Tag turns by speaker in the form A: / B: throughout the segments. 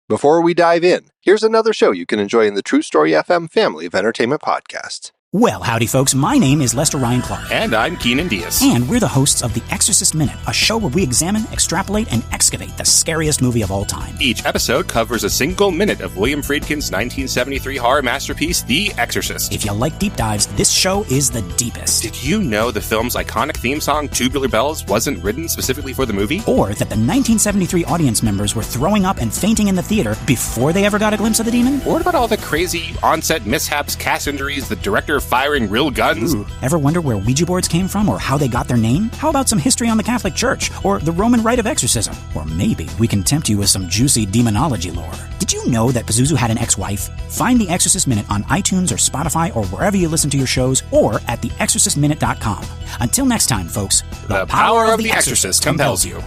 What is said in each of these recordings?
A: Before we dive in, here's another show you can enjoy in the True Story FM family of entertainment podcasts.
B: Well, howdy folks, my name is Lester Ryan Clark.
C: And I'm Keenan Diaz.
B: And we're the hosts of The Exorcist Minute, a show where we examine, extrapolate, and excavate the scariest movie of all time.
C: Each episode covers a single minute of William Friedkin's 1973 horror masterpiece, The Exorcist.
B: If you like deep dives, this show is the deepest.
C: Did you know the film's iconic theme song, Tubular Bells, wasn't written specifically for the movie?
B: Or that the 1973 audience members were throwing up and fainting in the theater before they ever got a glimpse of the demon?
C: Or what about all the crazy on-set mishaps, cast injuries, the director firing real guns?
B: Ooh. Ever wonder where Ouija boards came from or how they got their name? How about some history on the Catholic Church or the Roman rite of exorcism? Or maybe we can tempt you with some juicy demonology lore. Did you know that Pazuzu had an ex-wife? Find The Exorcist Minute on iTunes or Spotify or wherever you listen to your shows or at theexorcistminute.com. Until next time, folks,
C: the power of The Exorcist compels you.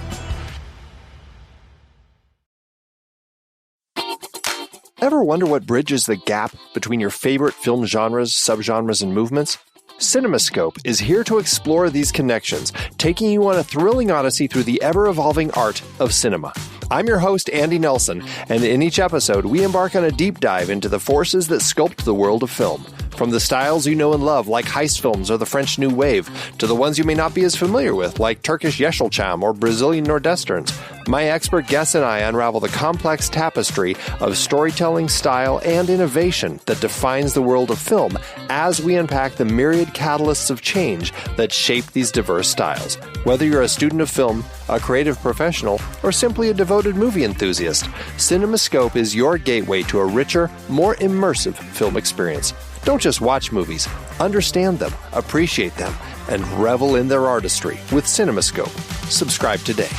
A: Ever wonder what bridges the gap between your favorite film genres, subgenres, and movements? CinemaScope is here to explore these connections, taking you on a thrilling odyssey through the ever-evolving art of cinema. I'm your host, Andy Nelson, and in each episode, we embark on a deep dive into the forces that sculpt the world of film. From the styles you know and love, like heist films or the French New Wave, to the ones you may not be as familiar with, like Turkish Yeşilçam or Brazilian Nordwesterns, my expert guests and I unravel the complex tapestry of storytelling, style, and innovation that defines the world of film as we unpack the myriad catalysts of change that shape these diverse styles. Whether you're a student of film, a creative professional, or simply a devoted movie enthusiast, CinemaScope is your gateway to a richer, more immersive film experience. Don't just watch movies, understand them, appreciate them, and revel in their artistry with CinemaScope. Subscribe today.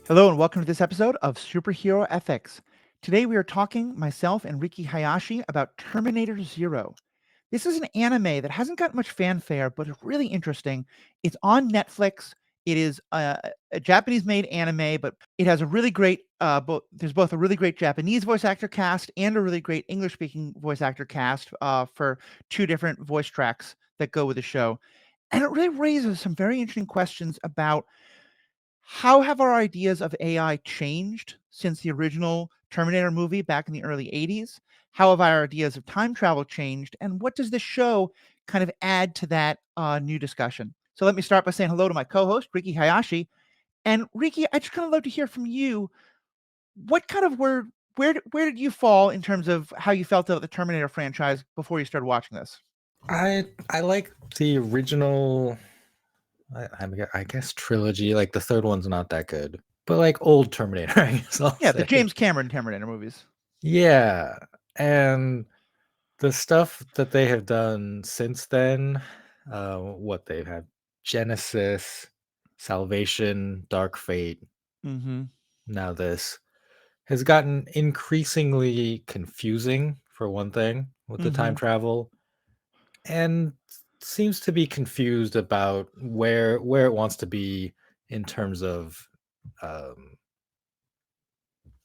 D: Hello and welcome to this episode of Superhero Ethics. Today we are talking, myself and Riki Hayashi, about Terminator Zero. This is an anime that hasn't got much fanfare, but it's really interesting. It's on Netflix. It is a Japanese-made anime, but it has a really great, there's both a really great Japanese voice actor cast and a really great English-speaking voice actor cast for two different voice tracks that go with the show. And it really raises some very interesting questions about how have our ideas of AI changed since the original Terminator movie back in the early 80s? How have our ideas of time travel changed? And what does this show kind of add to that new discussion? So let me start by saying hello to my co-host, Riki Hayashi. And Riki, I just kind of love to hear from you. What kind of where did you fall in terms of how you felt about the Terminator franchise before you started watching this?
E: I like the original, I guess trilogy. Like the third one's not that good, but like old Terminator, I guess.
D: The James Cameron Terminator movies.
E: Yeah, and the stuff that they have done since then, what they've had, Genesis, Salvation, Dark Fate, now this, has gotten increasingly confusing, for one thing, with the time travel, and seems to be confused about where it wants to be in terms of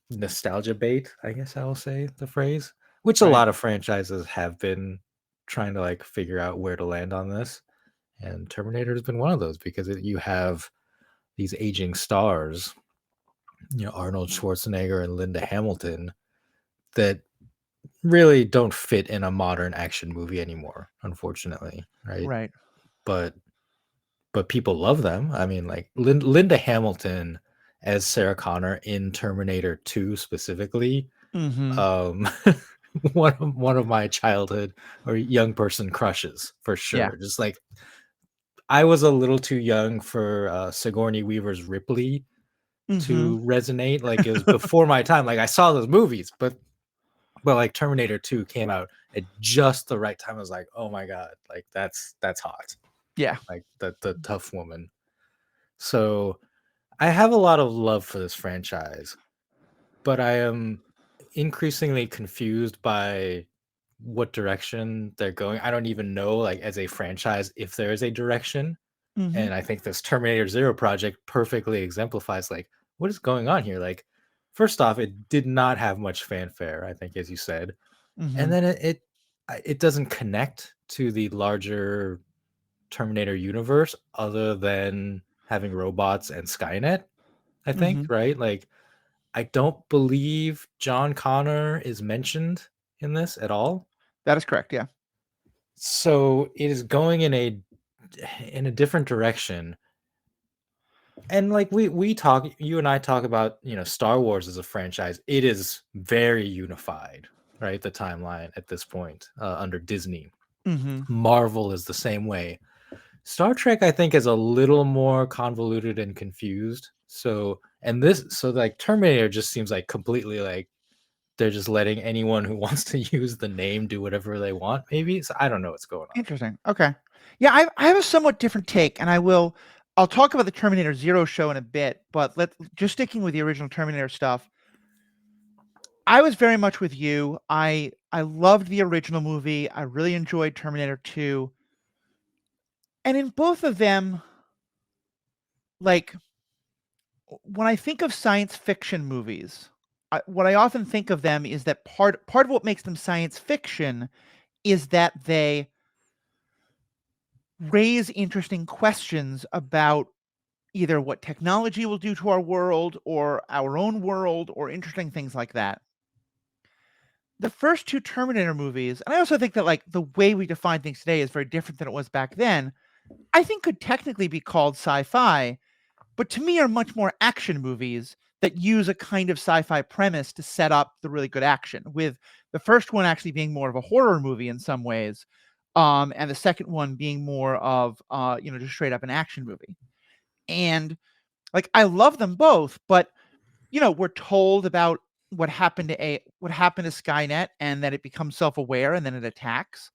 E: nostalgia bait, I guess I will say the phrase, which a lot of franchises have been trying to like figure out where to land on this, and Terminator has been one of those because you have these aging stars, Arnold Schwarzenegger and Linda Hamilton, that really don't fit in a modern action movie anymore, unfortunately, right? But people love them. I mean, like Linda Hamilton as Sarah Connor in Terminator 2 specifically, one of my childhood or young person crushes for sure. Just like I was a little too young for Sigourney Weaver's Ripley to resonate. Like it was before my time. Like I saw those movies, but like Terminator 2 came out at just the right time. I was like, oh my god, like that's hot.
D: Yeah,
E: like the tough woman. So I have a lot of love for this franchise, but I am increasingly confused by what direction they're going. I don't even know, like as a franchise, if there is a direction. And I think this Terminator Zero project perfectly exemplifies like what is going on here. Like, first off, it did not have much fanfare, I think, as you said. And then it it doesn't connect to the larger Terminator universe other than having robots and Skynet, I think, right? Like, I don't believe John Connor is mentioned in this at all.
D: That is correct, yeah.
E: So it is going in a different direction. And like we talk, you and I talk about, Star Wars as a franchise. It is very unified, right? The timeline at this point under Disney. Marvel is the same way. Star Trek, I think, is a little more convoluted and confused. So like Terminator just seems like completely like they're just letting anyone who wants to use the name do whatever they want, maybe. So I don't know what's going on.
D: Interesting. Okay. Yeah, I have a somewhat different take, and I'll talk about the Terminator Zero show in a bit, but just sticking with the original Terminator stuff. I was very much with you. I loved the original movie. I really enjoyed Terminator 2. And in both of them, like, when I think of science fiction movies, what I often think of them is that part of what makes them science fiction is that they raise interesting questions about either what technology will do to our world or our own world or interesting things like that. The first two Terminator movies, and I also think that like the way we define things today is very different than it was back then, I think could technically be called sci-fi, but to me are much more action movies that use a kind of sci-fi premise to set up the really good action, with the first one actually being more of a horror movie in some ways, and the second one being more of just straight up an action movie. And like I love them both, but we're told about what happened to Skynet and that it becomes self-aware and then it attacks.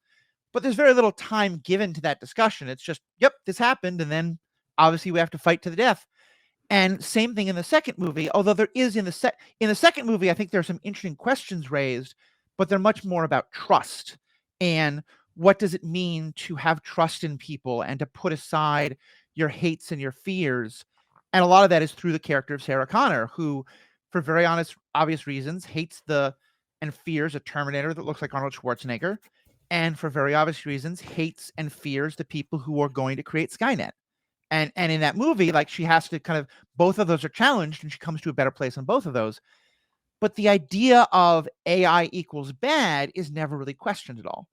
D: But there's very little time given to that discussion. It's just, yep, this happened, and then obviously we have to fight to the death. And same thing in the second movie, although there is in the second movie, I think there are some interesting questions raised, but they're much more about trust and what does it mean to have trust in people and to put aside your hates and your fears. And a lot of that is through the character of Sarah Connor, who, for very obvious reasons, hates and fears a Terminator that looks like Arnold Schwarzenegger, and for very obvious reasons, hates and fears the people who are going to create Skynet. And in that movie, like, she has to kind of, both of those are challenged, and she comes to a better place on both of those. But the idea of AI equals bad is never really questioned at all.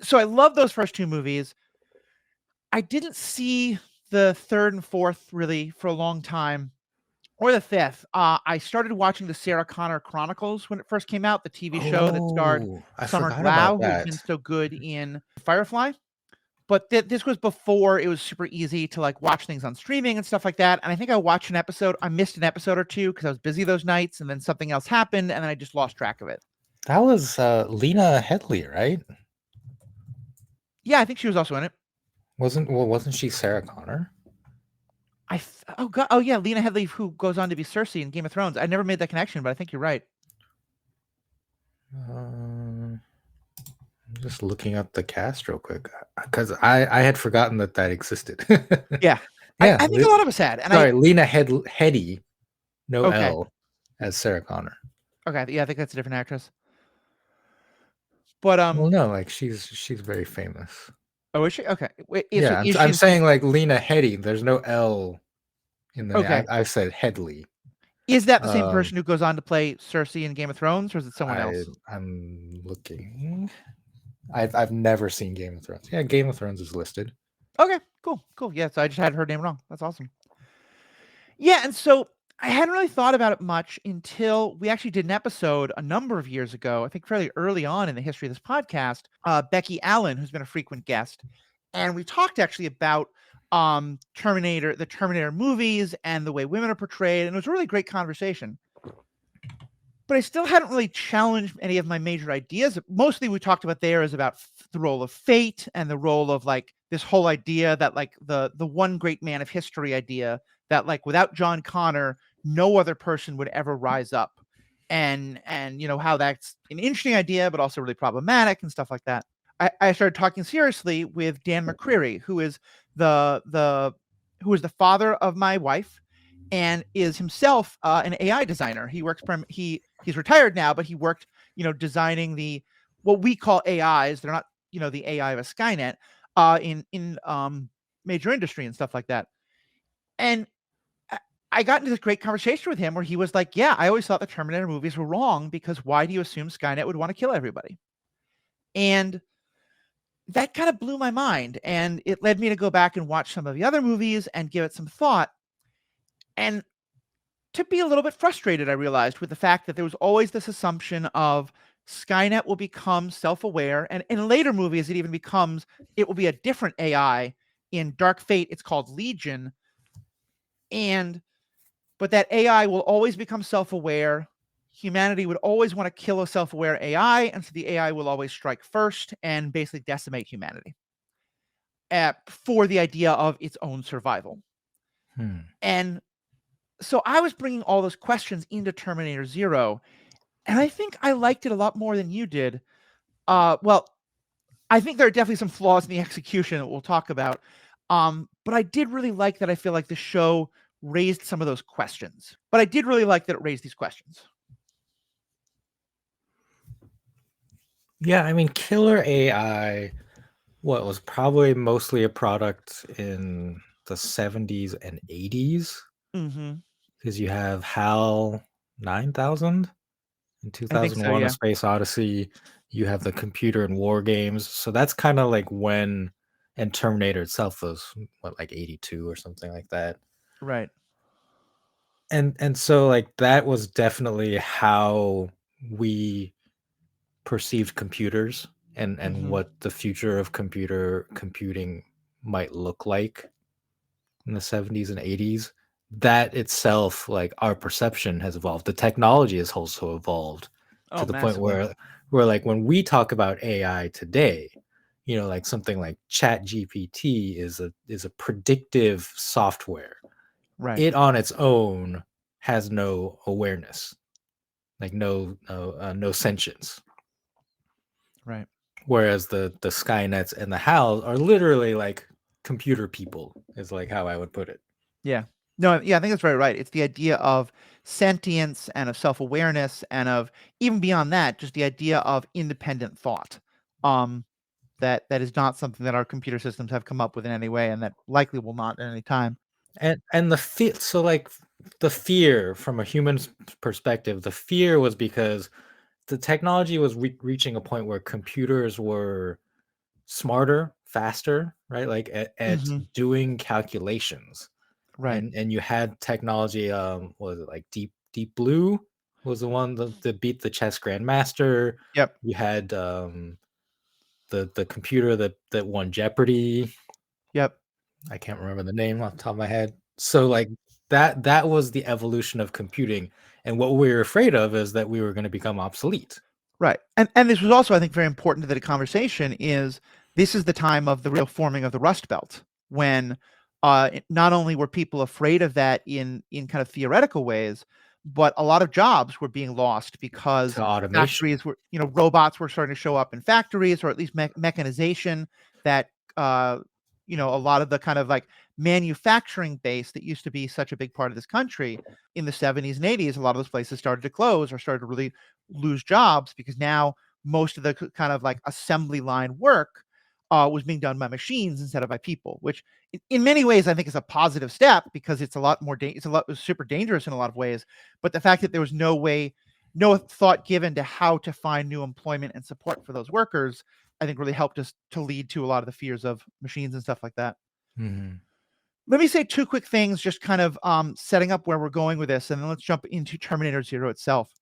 D: So I love those first two movies. I didn't see the third and fourth really for a long time, or the fifth. I started watching the Sarah Connor Chronicles when it first came out, the TV show that starred Summer Glau, who's been so good in Firefly. But this was before it was super easy to like watch things on streaming and stuff like that. And I think I watched an episode. I missed an episode or two because I was busy those nights, and then something else happened, and then I just lost track of it.
E: That was Lena Headey, right?
D: Yeah, I think she was also in it.
E: Wasn't she Sarah Connor?
D: Oh yeah, Lena Headey, who goes on to be Cersei in Game of Thrones. I never made that connection, but I think you're right.
E: I'm just looking up the cast real quick because I had forgotten that existed.
D: Yeah. I think a lot of us had. And
E: Lena Headey, no L, as Sarah Connor.
D: Okay, yeah, I think that's a different actress. But
E: well, no, like she's very famous.
D: Oh, is she? Okay. Wait,
E: I'm saying like Lena Headey. There's no L in the name. I said Headley.
D: Is that the same person who goes on to play Cersei in Game of Thrones, or is it someone else?
E: I'm looking. I've never seen Game of Thrones. Yeah, Game of Thrones is listed.
D: Okay, cool. Yeah, so I just had her name wrong. That's awesome. Yeah, and so I hadn't really thought about it much until we actually did an episode a number of years ago, I think fairly early on in the history of this podcast, Becky Allen, who's been a frequent guest. And we talked actually about the Terminator movies and the way women are portrayed. And it was a really great conversation. But I still hadn't really challenged any of my major ideas. Mostly we talked about there is about the role of fate and the role of like this whole idea that like the one great man of history idea that like without John Connor, no other person would ever rise up. And how that's an interesting idea, but also really problematic and stuff like that. I started talking seriously with Dan McCreary, who is the father of my wife and is himself an AI designer. He works he's retired now, but he worked, designing the what we call AIs. They're not, the AI of a Skynet in major industry and stuff like that. And I got into this great conversation with him where he was like, yeah, I always thought the Terminator movies were wrong because why do you assume Skynet would want to kill everybody? And that kind of blew my mind. And it led me to go back and watch some of the other movies and give it some thought. And to be a little bit frustrated, I realized, with the fact that there was always this assumption of Skynet will become self-aware. And in later movies, it will be a different AI. In Dark Fate, it's called Legion. But that AI will always become self-aware. Humanity would always want to kill a self-aware AI, and so the AI will always strike first and basically decimate humanity for the idea of its own survival. And so I was bringing all those questions into Terminator Zero, and I think I liked it a lot more than you did. Well, I think there are definitely some flaws in the execution that we'll talk about, but I did really like that. I feel like the show raised some of those questions, but I did really like that it raised these questions.
E: Yeah, I mean, killer AI, was probably mostly a product in the 70s and 80s. Because you have HAL 9000 in 2001,
D: yeah.
E: A Space Odyssey. You have the computer and war games. So that's kind of like when, and Terminator itself was, like 82 or something like that.
D: Right.
E: And so like that was definitely how we perceived computers and what the future of computing might look like in the 70s and 80s. That itself, like our perception has evolved. The technology has also evolved to the point where like when we talk about AI today, like something like Chat GPT is a predictive software.
D: Right.
E: It on its own has no awareness, like no sentience.
D: Right.
E: Whereas the Skynets and the HALs are literally like computer people, is like how I would put it.
D: Yeah. No, yeah, I think that's very right. It's the idea of sentience and of self-awareness and of, even beyond that, just the idea of independent thought. That is not something that our computer systems have come up with in any way, and that likely will not at any time.
E: And the fear from a human's perspective, the fear was because the technology was reaching a point where computers were smarter, faster, right? Like at doing calculations.
D: Right.
E: And you had technology, what was it, like Deep Blue was the one that beat the chess grandmaster.
D: Yep.
E: You had the computer that won Jeopardy.
D: Yep.
E: I can't remember the name off the top of my head. So like that was the evolution of computing. And what we were afraid of is that we were going to become obsolete.
D: Right. And this was also, I think, very important to the conversation. This is the time of the real forming of the Rust Belt, when not only were people afraid of that in kind of theoretical ways, but a lot of jobs were being lost because factories were, robots were starting to show up in factories, or at least mechanization that, a lot of the kind of like manufacturing base that used to be such a big part of this country in the 70s and 80s, a lot of those places started to close or started to really lose jobs, because now most of the kind of like assembly line work was being done by machines instead of by people, which in many ways I think is a positive step, because it's a lot more super dangerous in a lot of ways. But the fact that there was no thought given to how to find new employment and support for those workers, I think really helped us to lead to a lot of the fears of machines and stuff like that. Let me say two quick things, just kind of setting up where we're going with this, and then let's jump into Terminator Zero itself.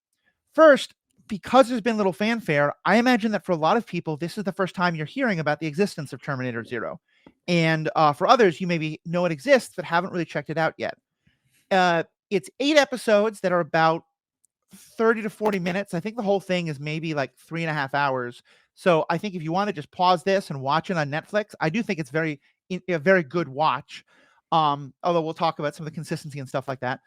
D: First, because there's been little fanfare, I imagine that for a lot of people, this is the first time you're hearing about the existence of Terminator Zero. And for others, you maybe know it exists, but haven't really checked it out yet. It's 8 episodes that are about 30 to 40 minutes. I think the whole thing is maybe like 3.5 hours. So I think if you want to just pause this and watch it on Netflix, I do think it's a very good watch. Although we'll talk about some of the consistency and stuff like that.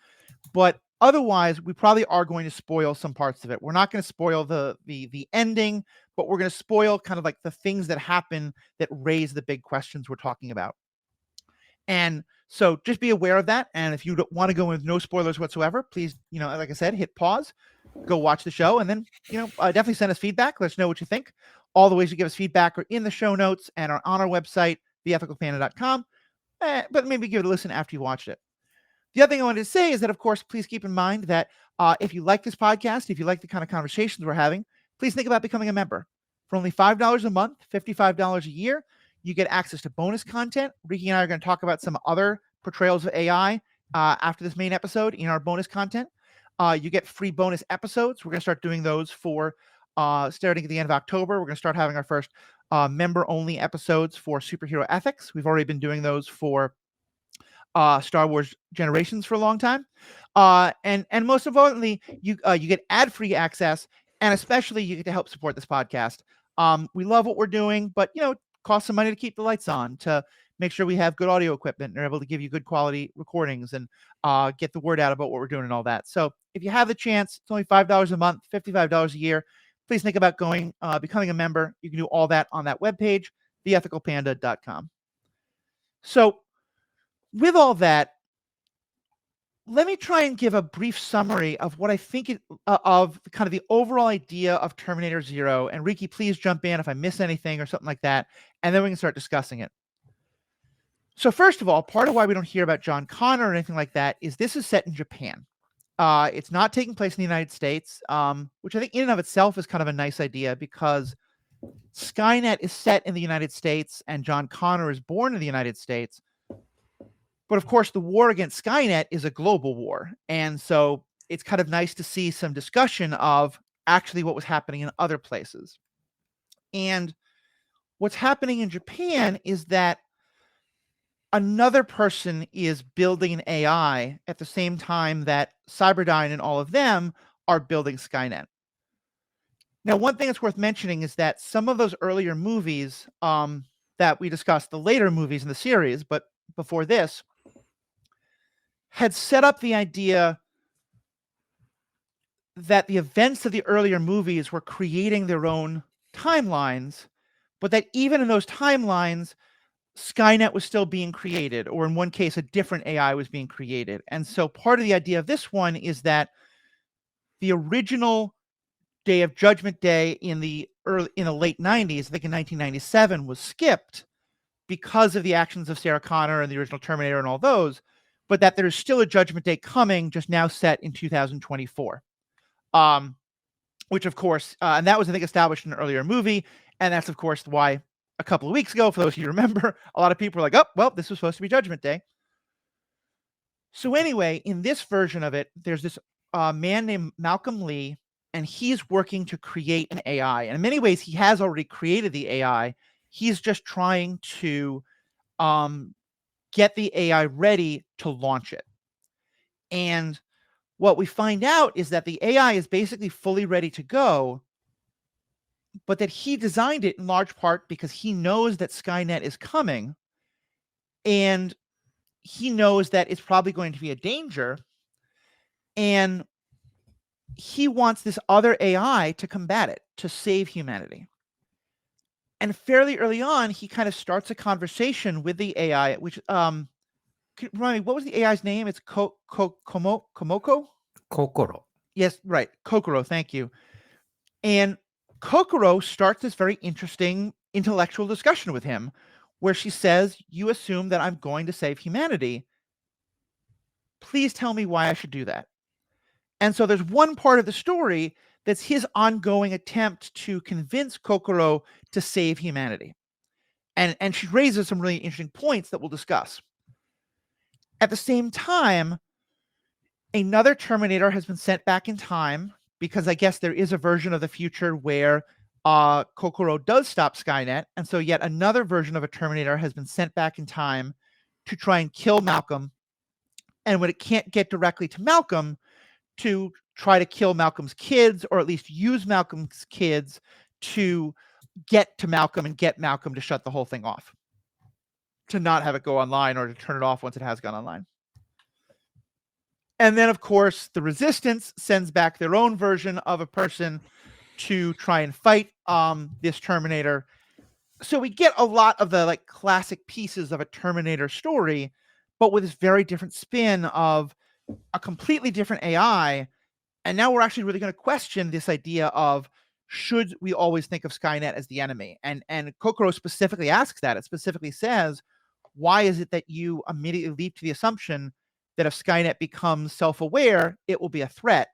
D: But otherwise, we probably are going to spoil some parts of it. We're not going to spoil the ending, but we're going to spoil kind of like the things that happen that raise the big questions we're talking about. And so just be aware of that. And if you want to go with no spoilers whatsoever, please, like I said, hit pause. go watch the show, and then definitely send us feedback. Let us know what you think. All the ways to give us feedback are in the show notes and are on our website, theethicalpanda.com. But maybe give it a listen after you watched it. The other thing I wanted to say is that, of course, please keep in mind that if you like this podcast, if you like the kind of conversations we're having, please think about becoming a member. For only $5 a month, $55 a year, you get access to bonus content. Riki and I are going to talk about some other portrayals of AI after this main episode in our bonus content. You get free bonus episodes. We're going to start doing those for starting at the end of October. We're going to start having our first member-only episodes for superhero ethics. We've already been doing those for Star Wars Generations for a long time. And most importantly, you get ad-free access, and especially you get to help support this podcast. We love what we're doing, but it costs some money to keep the lights on, to make sure we have good audio equipment and are able to give you good quality recordings and get the word out about what we're doing and all that. So if you have the chance, it's only $5 a month, $55 a year. Please think about becoming a member. You can do all that on that webpage, theethicalpanda.com. So with all that, let me try and give a brief summary of what I think of kind of the overall idea of Terminator Zero. And Riki, please jump in if I miss anything or something like that, and then we can start discussing it. So first of all, part of why we don't hear about John Connor or anything like that is this is set in Japan. It's not taking place in the United States, which I think in and of itself is kind of a nice idea, because Skynet is set in the United States and John Connor is born in the United States. But of course, the war against Skynet is a global war. And so it's kind of nice to see some discussion of actually what was happening in other places. And what's happening in Japan is that another person is building an AI at the same time that Cyberdyne and all of them are building Skynet. Now, one thing that's worth mentioning is that some of those earlier movies that we discussed, the later movies in the series, but before this, had set up the idea that the events of the earlier movies were creating their own timelines, but that even in those timelines, Skynet was still being created, or in one case, a different AI was being created. And so part of the idea of this one is that the original Day of Judgment Day in the late 90s, I think in 1997, was skipped because of the actions of Sarah Connor and the original Terminator and all those, but that there's still a Judgment Day coming, just now set in 2024. Which, of course, and that was, I think, established in an earlier movie, and that's, of course, why a couple of weeks ago, for those of you who remember, a lot of people were like, oh, well, this was supposed to be Judgment Day. So anyway, in this version of it, there's this man named Malcolm Lee, and he's working to create an AI. And in many ways, he has already created the AI. He's just trying to get the AI ready to launch it. And what we find out is that the AI is basically fully ready to go, but that he designed it in large part because he knows that Skynet is coming, and he knows that it's probably going to be a danger, and he wants this other AI to combat it, to save humanity. And fairly early on, he kind of starts a conversation with the AI, which, remind me, what was the AI's name? It's Komoko?
E: Kokoro.
D: Yes, right. Kokoro, thank you. And Kokoro starts this very interesting intellectual discussion with him, where she says, you assume that I'm going to save humanity. Please tell me why I should do that. And so there's one part of the story that's his ongoing attempt to convince Kokoro to save humanity. And she raises some really interesting points that we'll discuss. At the same time, another Terminator has been sent back in time, because I guess there is a version of the future where Kokoro does stop Skynet. And so yet another version of a Terminator has been sent back in time to try and kill Malcolm. And when it can't get directly to Malcolm, to try to kill Malcolm's kids, or at least use Malcolm's kids to get to Malcolm and get Malcolm to shut the whole thing off, to not have it go online, or to turn it off once it has gone online. And then, of course, the Resistance sends back their own version of a person to try and fight this Terminator. So we get a lot of the classic pieces of a Terminator story, but with this very different spin of a completely different AI And now we're actually really going to question this idea of, should we always think of Skynet as the enemy? And Kokoro specifically asks that. It specifically says, why is it that you immediately leap to the assumption that if Skynet becomes self-aware, it will be a threat?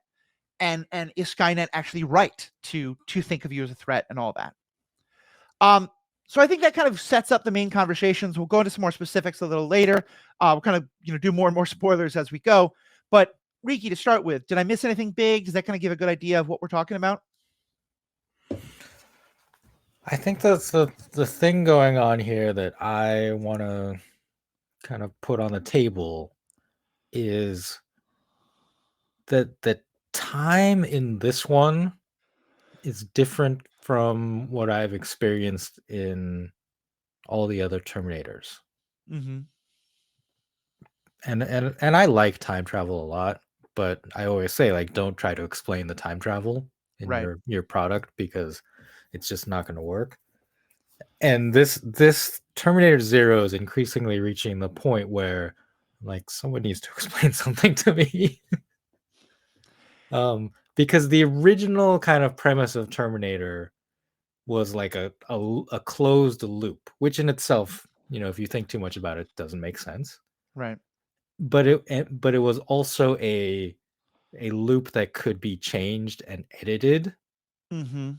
D: And is Skynet actually right to think of you as a threat and all that? So I think that kind of sets up the main conversations. We'll go into some more specifics a little later. We'll kind of do more and more spoilers as we go. But Riki, to start with, did I miss anything big? Does that kind of give a good idea of what we're talking about?
E: I think that's the thing going on here that I want to kind of put on the table is that the time in this one is different from what I've experienced in all the other Terminators.
D: Mm-hmm.
E: And I like time travel a lot, but I always say, like, don't try to explain the time travel in
D: Right.
E: your product, because it's just not going to work. And this Terminator Zero is increasingly reaching the point where, like, someone needs to explain something to me. Because the original kind of premise of Terminator was like a closed loop, which in itself, if you think too much about it, doesn't make sense.
D: Right.
E: But it was also a loop that could be changed and edited.
D: Mm-hmm.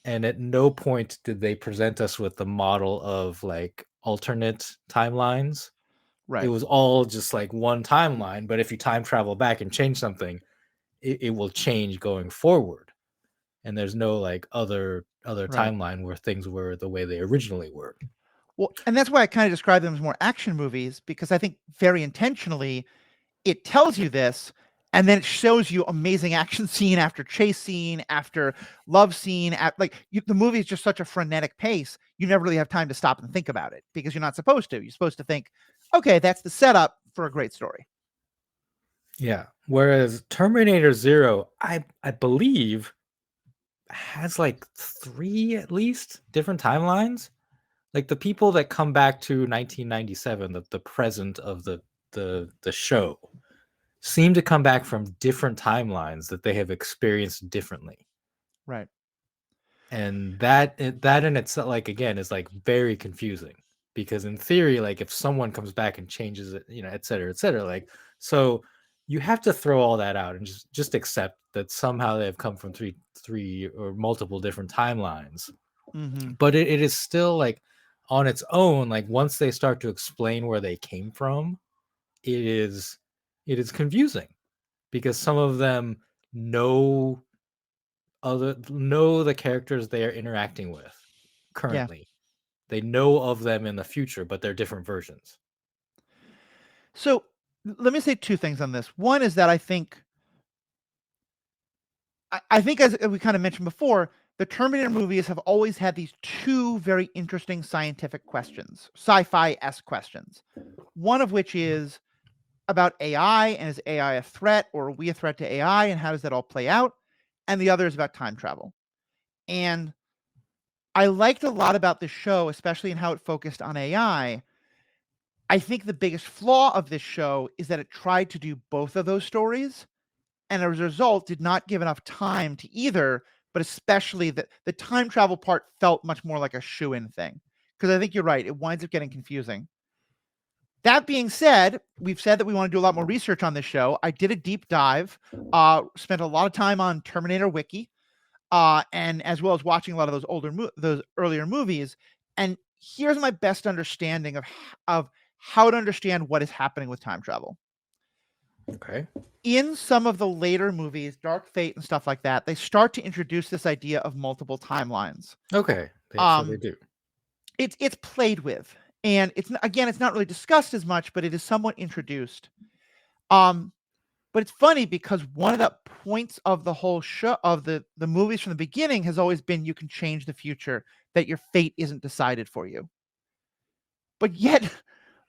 E: And at no point did they present us with the model of like alternate timelines.
D: Right.
E: It was all just like one timeline, but if you time travel back and change something, it will change going forward. And there's no like other timeline where things were the way they originally were.
D: Well, and that's why I kind of describe them as more action movies, because I think very intentionally it tells you this, and then it shows you amazing action scene after chase scene after love scene. The movie is just such a frenetic pace, you never really have time to stop and think about it, because you're not supposed to. You're supposed to think, okay, that's the setup for a great story.
E: Yeah. Whereas Terminator Zero, I believe, has like 3 at least different timelines. Like the people that come back to 1997, the present of the show, seem to come back from different timelines that they have experienced differently.
D: Right.
E: And that in itself, like, again, is like very confusing, because in theory, like, if someone comes back and changes it, et cetera, like, so you have to throw all that out and just accept that somehow they have come from three or multiple different timelines.
D: Mm-hmm.
E: But it is still like on its own, like once they start to explain where they came from, it is confusing, because some of them know the characters they are interacting with currently. Yeah. They know of them in the future, but they're different versions.
D: So let me say 2 things on this. One is that I think as we kind of mentioned before, the Terminator movies have always had these 2 very interesting scientific questions, sci-fi-esque questions. One of which is about AI, and is AI a threat, or are we a threat to AI, and how does that all play out? And the other is about time travel. And I liked a lot about this show, especially in how it focused on AI. I think the biggest flaw of this show is that it tried to do both of those stories, and as a result did not give enough time to either, but especially the time travel part felt much more like a shoe-in thing. Because I think you're right, it winds up getting confusing. That being said, we've said that we want to do a lot more research on this show. I did a deep dive, spent a lot of time on Terminator Wiki, and as well as watching a lot of those earlier movies. And here's my best understanding of how to understand what is happening with time travel.
E: Okay.
D: In some of the later movies, Dark Fate and stuff like that, they start to introduce this idea of multiple timelines.
E: Okay. So they do.
D: It's played with, and it's not really discussed as much, but it is somewhat introduced. But it's funny because one of the points of the whole show, of the movies from the beginning, has always been you can change the future, that your fate isn't decided for you. But yet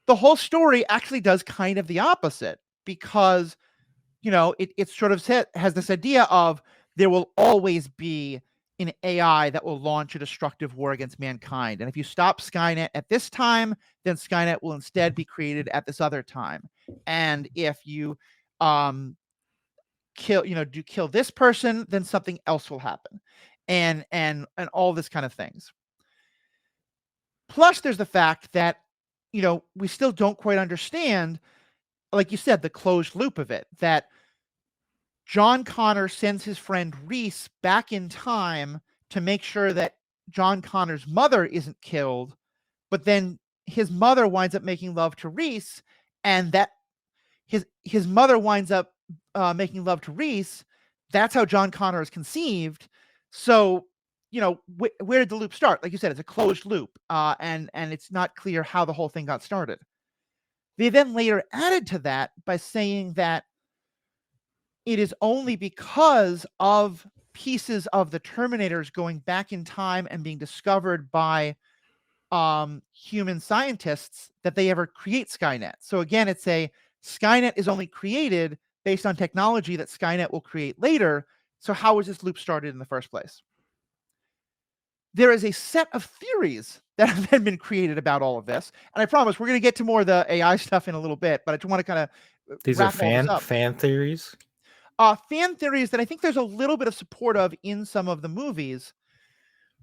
D: the whole story actually does kind of the opposite, because it sort of has this idea of there will always be an AI that will launch a destructive war against mankind. And if you stop Skynet at this time, then Skynet will instead be created at this other time. And if you kill this person, then something else will happen, and all this kind of things. Plus, there's the fact that we still don't quite understand, like you said, the closed loop of it, that John Connor sends his friend Reese back in time to make sure that John Connor's mother isn't killed, but then his mother winds up making love to Reese, and that his mother winds up making love to Reese. That's how John Connor is conceived. So, where did the loop start? Like you said, it's a closed loop, and it's not clear how the whole thing got started. They then later added to that by saying that it is only because of pieces of the Terminators going back in time and being discovered by human scientists that they ever create Skynet. So again, it's Skynet is only created based on technology that Skynet will create later. So how was this loop started in the first place? There is a set of theories that have then been created about all of this. And I promise we're going to get to more of the AI stuff in a little bit, but I just want to kind of
E: These are fan theories?
D: Fan theories that I think there's a little bit of support of in some of the movies,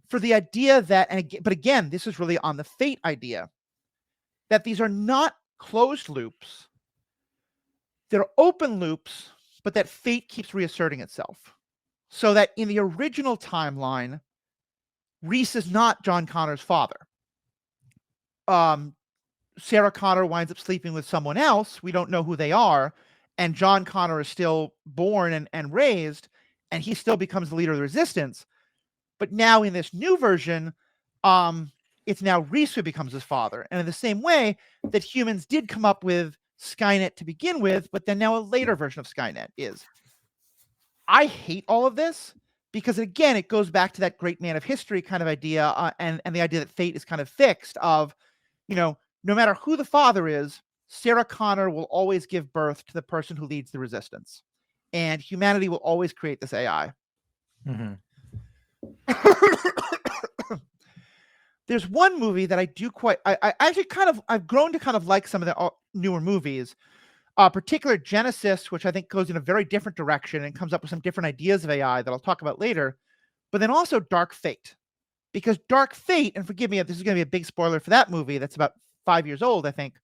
D: for the idea that, but again, this is really on the fate idea, that these are not closed loops. They're open loops, but that fate keeps reasserting itself. So that in the original timeline, Reese is not John Connor's father. Sarah Connor winds up sleeping with someone else. We don't know who they are. And John Connor is still born and raised, and he still becomes the leader of the resistance. But now in this new version, it's now Reese who becomes his father. And in the same way that humans did come up with Skynet to begin with, but then now a later version of Skynet is. I hate all of this because, again, it goes back to that great man of history kind of idea, and the idea that fate is kind of fixed of, no matter who the father is, Sarah Connor will always give birth to the person who leads the resistance. And humanity will always create this AI.
E: Mm-hmm.
D: There's one movie that I do I actually I've grown to kind of like some of the newer movies, particular Genesis, which I think goes in a very different direction and comes up with some different ideas of AI that I'll talk about later, but then also Dark Fate. Because Dark Fate, and forgive me if this is going to be a big spoiler for that movie that's about 5 years old, I think.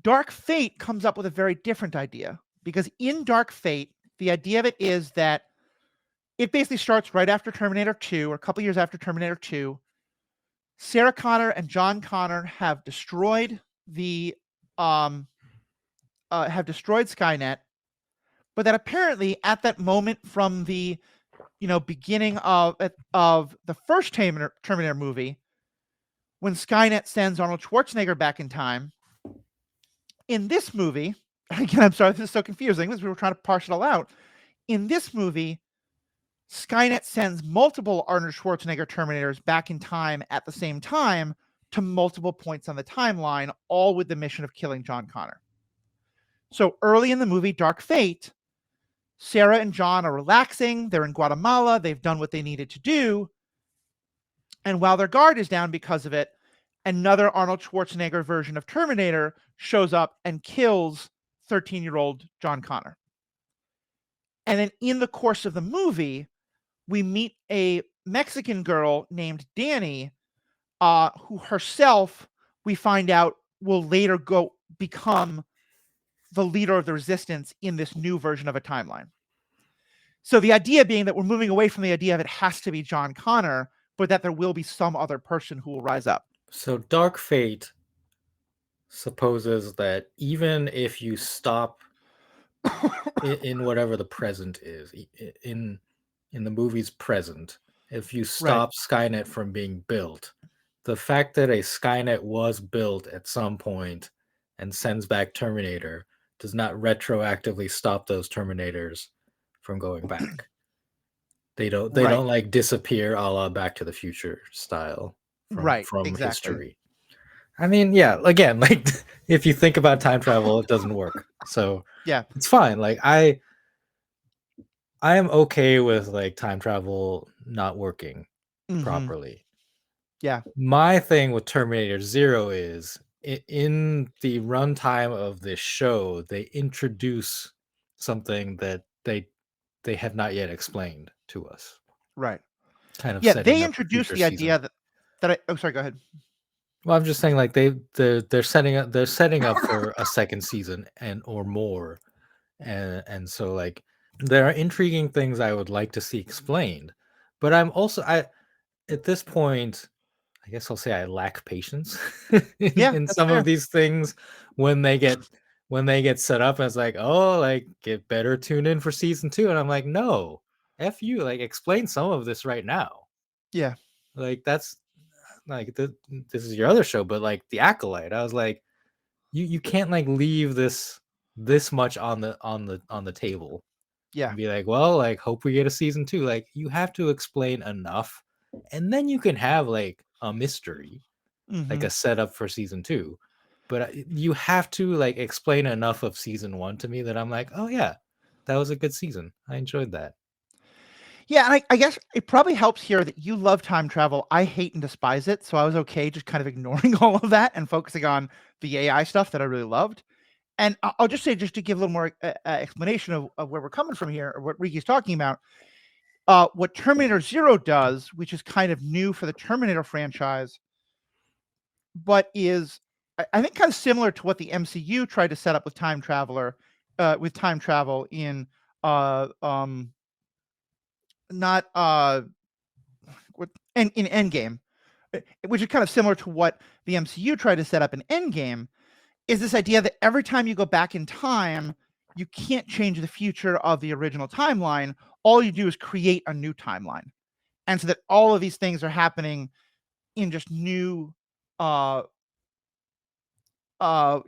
D: Dark Fate comes up with a very different idea, because in Dark Fate, the idea of it is that it basically starts right after Terminator 2, or a couple years after Terminator 2. Sarah Connor and John Connor have destroyed Skynet, but that apparently at that moment from the beginning of the first Terminator movie, when Skynet sends Arnold Schwarzenegger back in time, in this movie, again, I'm sorry, this is so confusing because we were trying to parse it all out. In this movie, Skynet sends multiple Arnold Schwarzenegger Terminators back in time at the same time to multiple points on the timeline, all with the mission of killing John Connor. So early in the movie Dark Fate, Sarah and John are relaxing. They're in Guatemala. They've done what they needed to do. And while their guard is down because of it, another Arnold Schwarzenegger version of Terminator shows up and kills 13-year-old John Connor. And then in the course of the movie, we meet a Mexican girl named Danny, who herself, we find out, will later go become the leader of the resistance in this new version of a timeline. So the idea being that we're moving away from the idea of it has to be John Connor, but that there will be some other person who will rise up.
E: So Dark Fate supposes that even if you stop in whatever the present is, in the movie's present, if you stop Skynet from being built, the fact that a Skynet was built at some point and sends back Terminator does not retroactively stop those Terminators from going back. They don't like disappear a la Back to the Future style from history. I mean, yeah, again, like if you think about time travel, it doesn't work. So
D: yeah,
E: it's fine. Like I am okay with like time travel not working properly.
D: Yeah.
E: My thing with Terminator Zero is in the runtime of this show, they introduce something that they have not yet explained to us,
D: Right.
E: kind of
D: Yeah,
E: setting
D: they
E: up the
D: introduced
E: future
D: the
E: season.
D: idea that I oh, sorry, go ahead.
E: Well, I'm just saying, like they're setting up for a second season and or more, and so like there are intriguing things I would like to see explained, but I at this point, I guess I'll say I lack patience
D: Yeah,
E: in
D: that's
E: some of
D: fair.
E: these things when they get set up as like, oh, like get better tune in for season 2, and I'm like, no, f you, like explain some of this right now.
D: Yeah.
E: Like that's like this is your other show, but like the Acolyte, I was like, you can't like leave this much on the table
D: Yeah.
E: and be like, well, like hope we get a season 2. Like you have to explain enough, and then you can have like a mystery, like
D: Mhm.
E: a setup for season 2. But you have to like explain enough of season 1 to me that I'm like, oh yeah, that was a good season. I enjoyed that.
D: Yeah, and I guess it probably helps here that you love time travel. I hate and despise it, so I was okay just kind of ignoring all of that and focusing on the AI stuff that I really loved. And I'll just say, just to give a little more explanation of where we're coming from here, or what Riki's talking about, what Terminator Zero does, which is kind of new for the Terminator franchise, but is I think kind of similar to what the MCU tried to set up with with time travel in uh um not what in Endgame, which is kind of similar to what the MCU tried to set up in Endgame, is this idea that every time you go back in time, you can't change the future of the original timeline. All you do is create a new timeline. And so that all of these things are happening in just new uh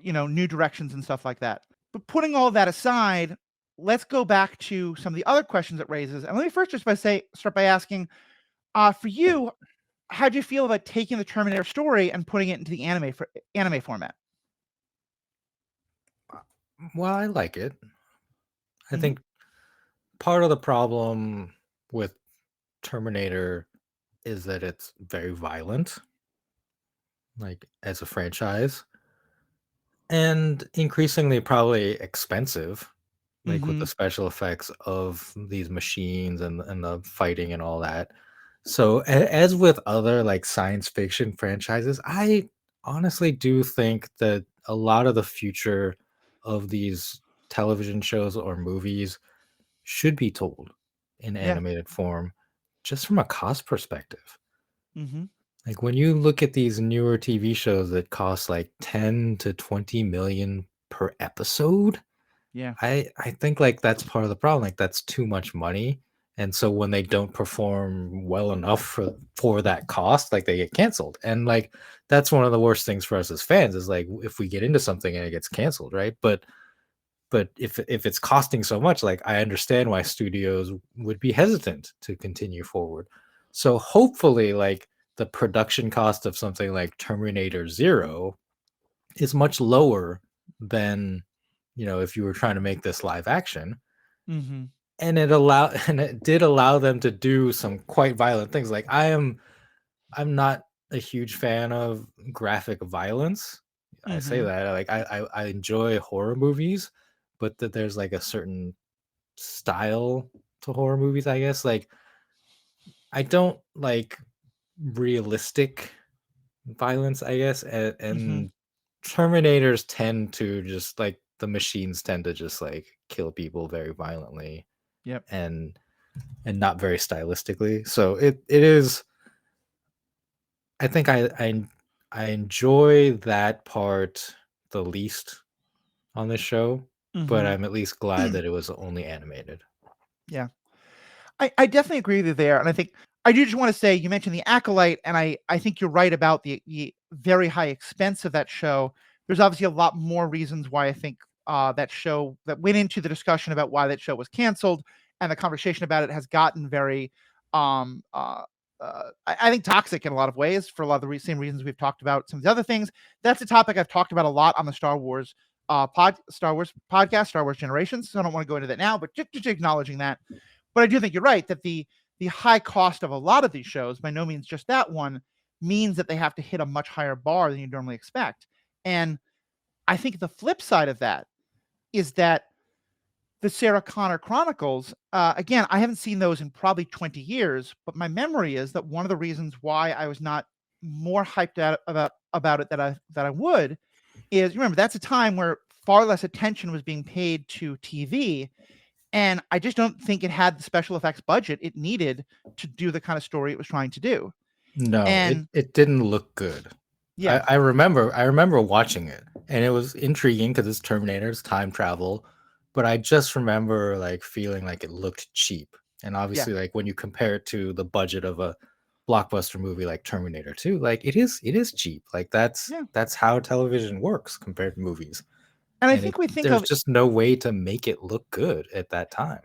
D: new directions and stuff like that. But putting all that aside, let's go back to some of the other questions it raises. And let me first just start by asking, for you, how do you feel about taking the Terminator story and putting it into the anime format?
E: Well, I like it. I
D: Mhm.
E: think part of the problem with Terminator is that it's very violent, like as a franchise, and increasingly probably expensive, like with the
D: Mhm.
E: special effects of these machines and the fighting and all that. So as with other like science fiction franchises, I honestly do think that a lot of the future of these television shows or movies should be told in
D: Yeah.
E: animated form, just from a cost perspective.
D: Mhm.
E: Like when you look at these newer TV shows that cost like 10 to 20 million per episode,
D: Yeah.
E: I think like that's part of the problem. Like that's too much money. And so when they don't perform well enough for that cost, like they get canceled. And like that's one of the worst things for us as fans is like if we get into something and it gets canceled, right? But if it's costing so much, like I understand why studios would be hesitant to continue forward. So hopefully, like the production cost of something like Terminator Zero is much lower than if you were trying to make this live action.
D: Mhm.
E: And and it did allow them to do some quite violent things. Like I'm not a huge fan of graphic violence. I say
D: Mhm.
E: that like I enjoy horror movies, but that there's like a certain style to horror movies, I guess. Like I don't like realistic violence, I guess,
D: Mhm.
E: and Terminators tend to just like the machines tend to just like kill people very violently
D: Yep.
E: and not very stylistically. So it is. I think I enjoy that part the least on this show, but
D: Mhm.
E: I'm at least glad that it was only animated.
D: Yeah. I definitely agree with you there, and I think I do just wanna say, you mentioned The Acolyte, and I think you're right about the very high expense of that show. There's obviously a lot more reasons why I think, that show that went into the discussion about why that show was canceled, and the conversation about it has gotten very, um, I think toxic in a lot of ways for a lot of the same reasons we've talked about some of the other things. That's a topic I've talked about a lot on the Star Wars podcast, Star Wars Generations, so I don't wanna go into that now, but just acknowledging that. But I do think you're right that the high cost of a lot of these shows, by no means just that one, means that they have to hit a much higher bar than you normally expect. And I think the flip side of that is that the Sarah Connor Chronicles, again, I haven't seen those in probably 20 years, but my memory is that one of the reasons why I was not more hyped out about it that I would is, remember, that's a time where far less attention was being paid to TV, and I just don't think it had the special effects budget it needed to do the kind of story it was trying to do.
E: No,
D: And
E: it didn't look good.
D: yeah,
E: I remember watching it, and it was intriguing because it's Terminator, it's time travel, but I just remember like feeling like it looked cheap. And obviously, like when you compare it to the budget of a blockbuster movie like Terminator 2, like it is cheap. Like that's how television works compared to movies.
D: and I
E: And
D: think we think
E: there's
D: of
E: just no way to make it look good at that time.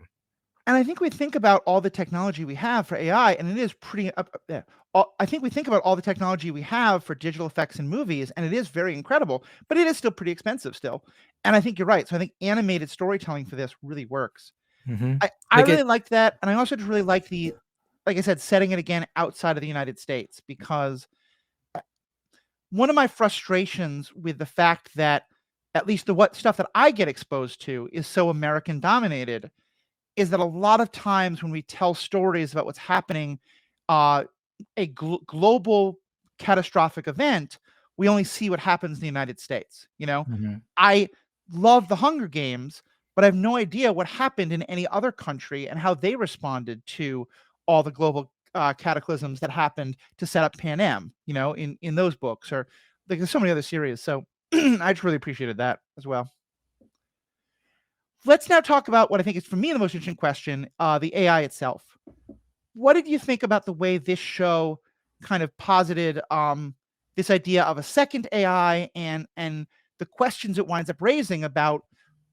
D: And I think we think about all the technology we have for AI, and it is pretty. I think we think about all the technology we have for digital effects in movies, and it is very incredible, but it is still pretty expensive still. And I think you're right. So I think animated storytelling for this really works.
E: Mm-hmm.
D: I really liked that, and I also just really like like I said, setting it again outside of the United States, because one of my frustrations with the fact that at least the what stuff that I get exposed to is so American dominated is that a lot of times when we tell stories about what's happening, a global catastrophic event, we only see what happens in the United States.
E: Mm-hmm.
D: I love the Hunger Games, but I have no idea what happened in any other country and how they responded to all the global cataclysms that happened to set up Pan Am, in those books, or like, there's so many other series. So I just really appreciated that as well. Let's now talk about what I think is, for me, the most interesting question, the AI itself. What did you think about the way this show kind of posited this idea of a second AI and the questions it winds up raising about,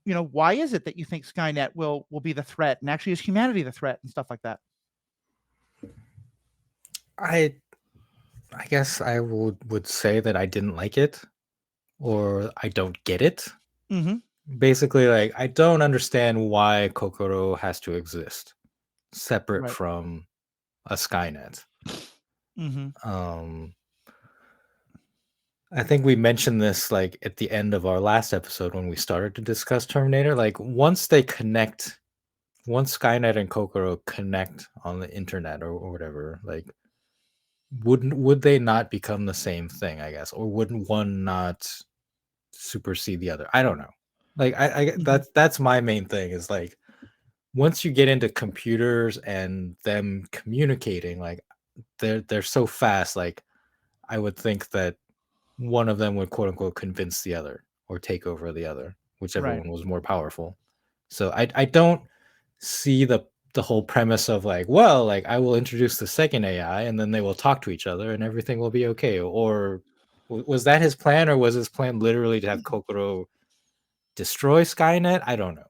D: why is it that you think Skynet will be the threat, and actually is humanity the threat, and stuff like that?
E: I guess I would say that I didn't like it, or I don't get it.
D: Mm-hmm.
E: Basically, like, I don't understand why Kokoro has to exist separate from a Skynet.
D: Mm-hmm.
E: I think we mentioned this like at the end of our last episode when we started to discuss Terminator. Like once Skynet and Kokoro connect on the internet or whatever, like would they not become the same thing, I guess, or wouldn't one not supersede the other? I don't know. Like that's my main thing is like once you get into computers and them communicating, like they're so fast, like I would think that one of them would quote unquote convince the other or take over the other, whichever one was more powerful. So I don't see the whole premise of like, well, like I will introduce the second AI and then they will talk to each other and everything will be okay. Or was that his plan, or was his plan literally to have Kokoro destroy Skynet? I don't know.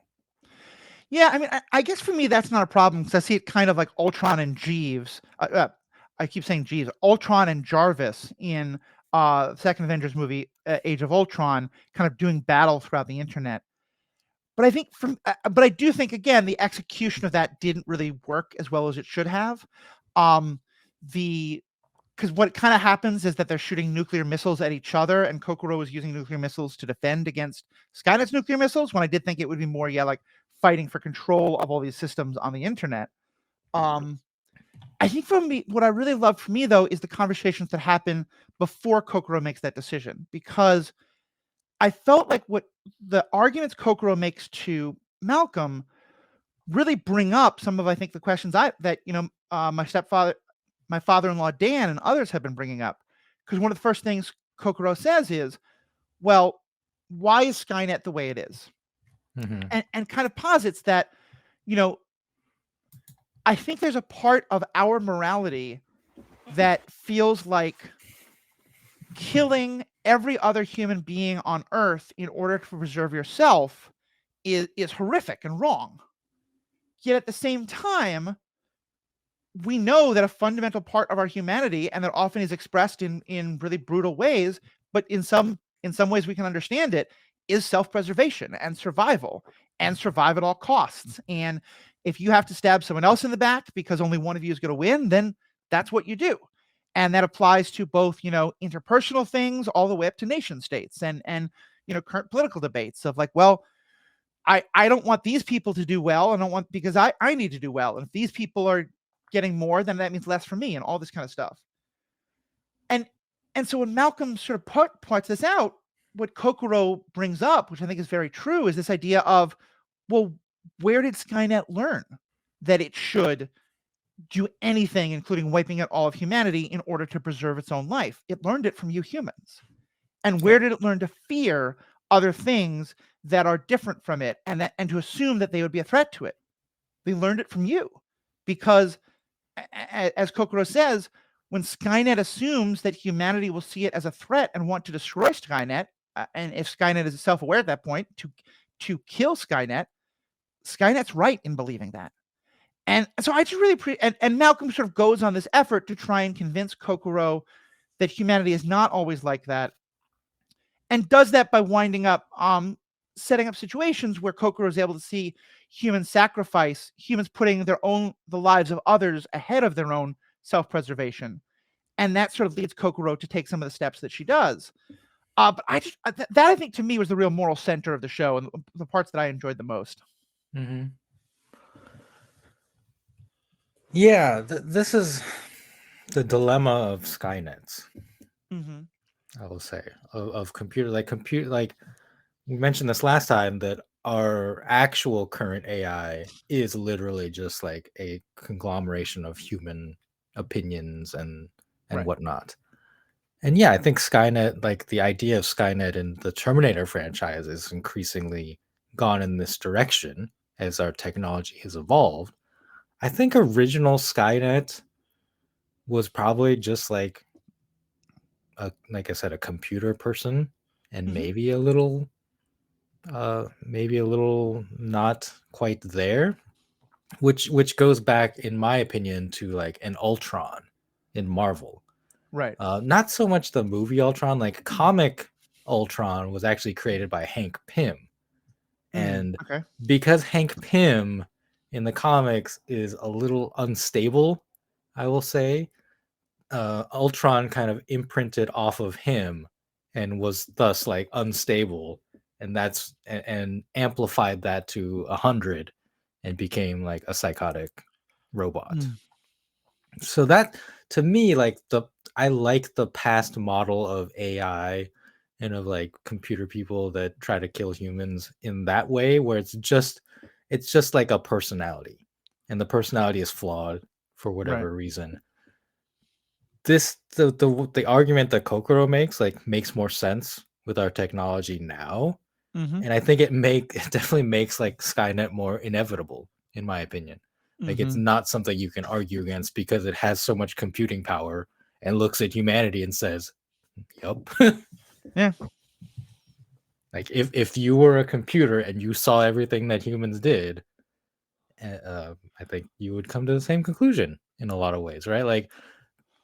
D: Yeah, I mean, I guess for me that's not a problem, because I see it kind of like Ultron and Jeeves. I keep saying Jeeves. Ultron and Jarvis in second Avengers movie, Age of Ultron, kind of doing battle throughout the internet. But I think but I do think, again, the execution of that didn't really work as well as it should have. Because what kind of happens is that they're shooting nuclear missiles at each other, and Kokoro is using nuclear missiles to defend against Skynet's nuclear missiles, when I did think it would be more, like fighting for control of all these systems on the internet. I think for me, what I really loved for me, though, is the conversations that happen before Kokoro makes that decision, because I felt like what the arguments Kokoro makes to Malcolm really bring up some of, I think, the questions that my father-in-law Dan and others have been bringing up. Because one of the first things Kokoro says is, well, why is Skynet the way it is?
E: Mm-hmm.
D: And kind of posits that, I think there's a part of our morality that feels like killing every other human being on Earth in order to preserve yourself is horrific and wrong. Yet at the same time, we know that a fundamental part of our humanity, and that often is expressed in really brutal ways, but in some ways we can understand it, is self-preservation and survival at all costs. And if you have to stab someone else in the back because only one of you is going to win, then that's what you do. And that applies to both, interpersonal things all the way up to nation states and current political debates of like, well, I don't want these people to do well. I don't want, because I need to do well. And if these people are getting more, then that means less for me and all this kind of stuff. And so when Malcolm sort of points this out, what Kokoro brings up, which I think is very true, is this idea of, well, where did Skynet learn that it should do anything, including wiping out all of humanity, in order to preserve its own life? It learned it from you humans. And where did it learn to fear other things that are different from it, and to assume that they would be a threat to it? They learned it from you, because as Kokoro says, when Skynet assumes that humanity will see it as a threat and want to destroy Skynet, and if Skynet is self-aware at that point, to kill Skynet, Skynet's right in believing that. And so I just really and Malcolm sort of goes on this effort to try and convince Kokoro that humanity is not always like that, and does that by winding up setting up situations where Kokoro is able to see human sacrifice, humans putting the lives of others ahead of their own self-preservation. And that sort of leads Kokoro to take some of the steps that she does. But that I think to me was the real moral center of the show, and the parts that I enjoyed the most.
E: Mm-hmm. Yeah, this is the dilemma of Skynets.
D: Mm-hmm.
E: I will say of computer, like we mentioned this last time, that our actual current AI is literally just like a conglomeration of human opinions and
D: Right.
E: whatnot. And yeah, I think Skynet, like the idea of Skynet in the Terminator franchise, is increasingly gone in this direction as our technology has evolved. I think original Skynet was probably just like I said, a computer person, and maybe a little not quite there, which goes back, in my opinion, to like an Ultron in Marvel.
D: Right.
E: Not so much the movie Ultron. Like comic Ultron was actually created by Hank Pym, and because Hank Pym in the comics is a little unstable, I will say, Ultron kind of imprinted off of him and was thus like unstable, and that's and amplified that to 100 and became like a psychotic robot. So that, to me, like I like the past model of AI and of like computer people that try to kill humans in that way, where it's just like a personality, and the personality is flawed for whatever reason. The argument that Kokoro makes more sense with our technology now. And I think it definitely makes like Skynet more inevitable, in my opinion. Like it's not something you can argue against, because it has so much computing power and looks at humanity and says, "Yup."
D: Yeah.
E: Like if you were a computer and you saw everything that humans did, I think you would come to the same conclusion in a lot of ways, right? Like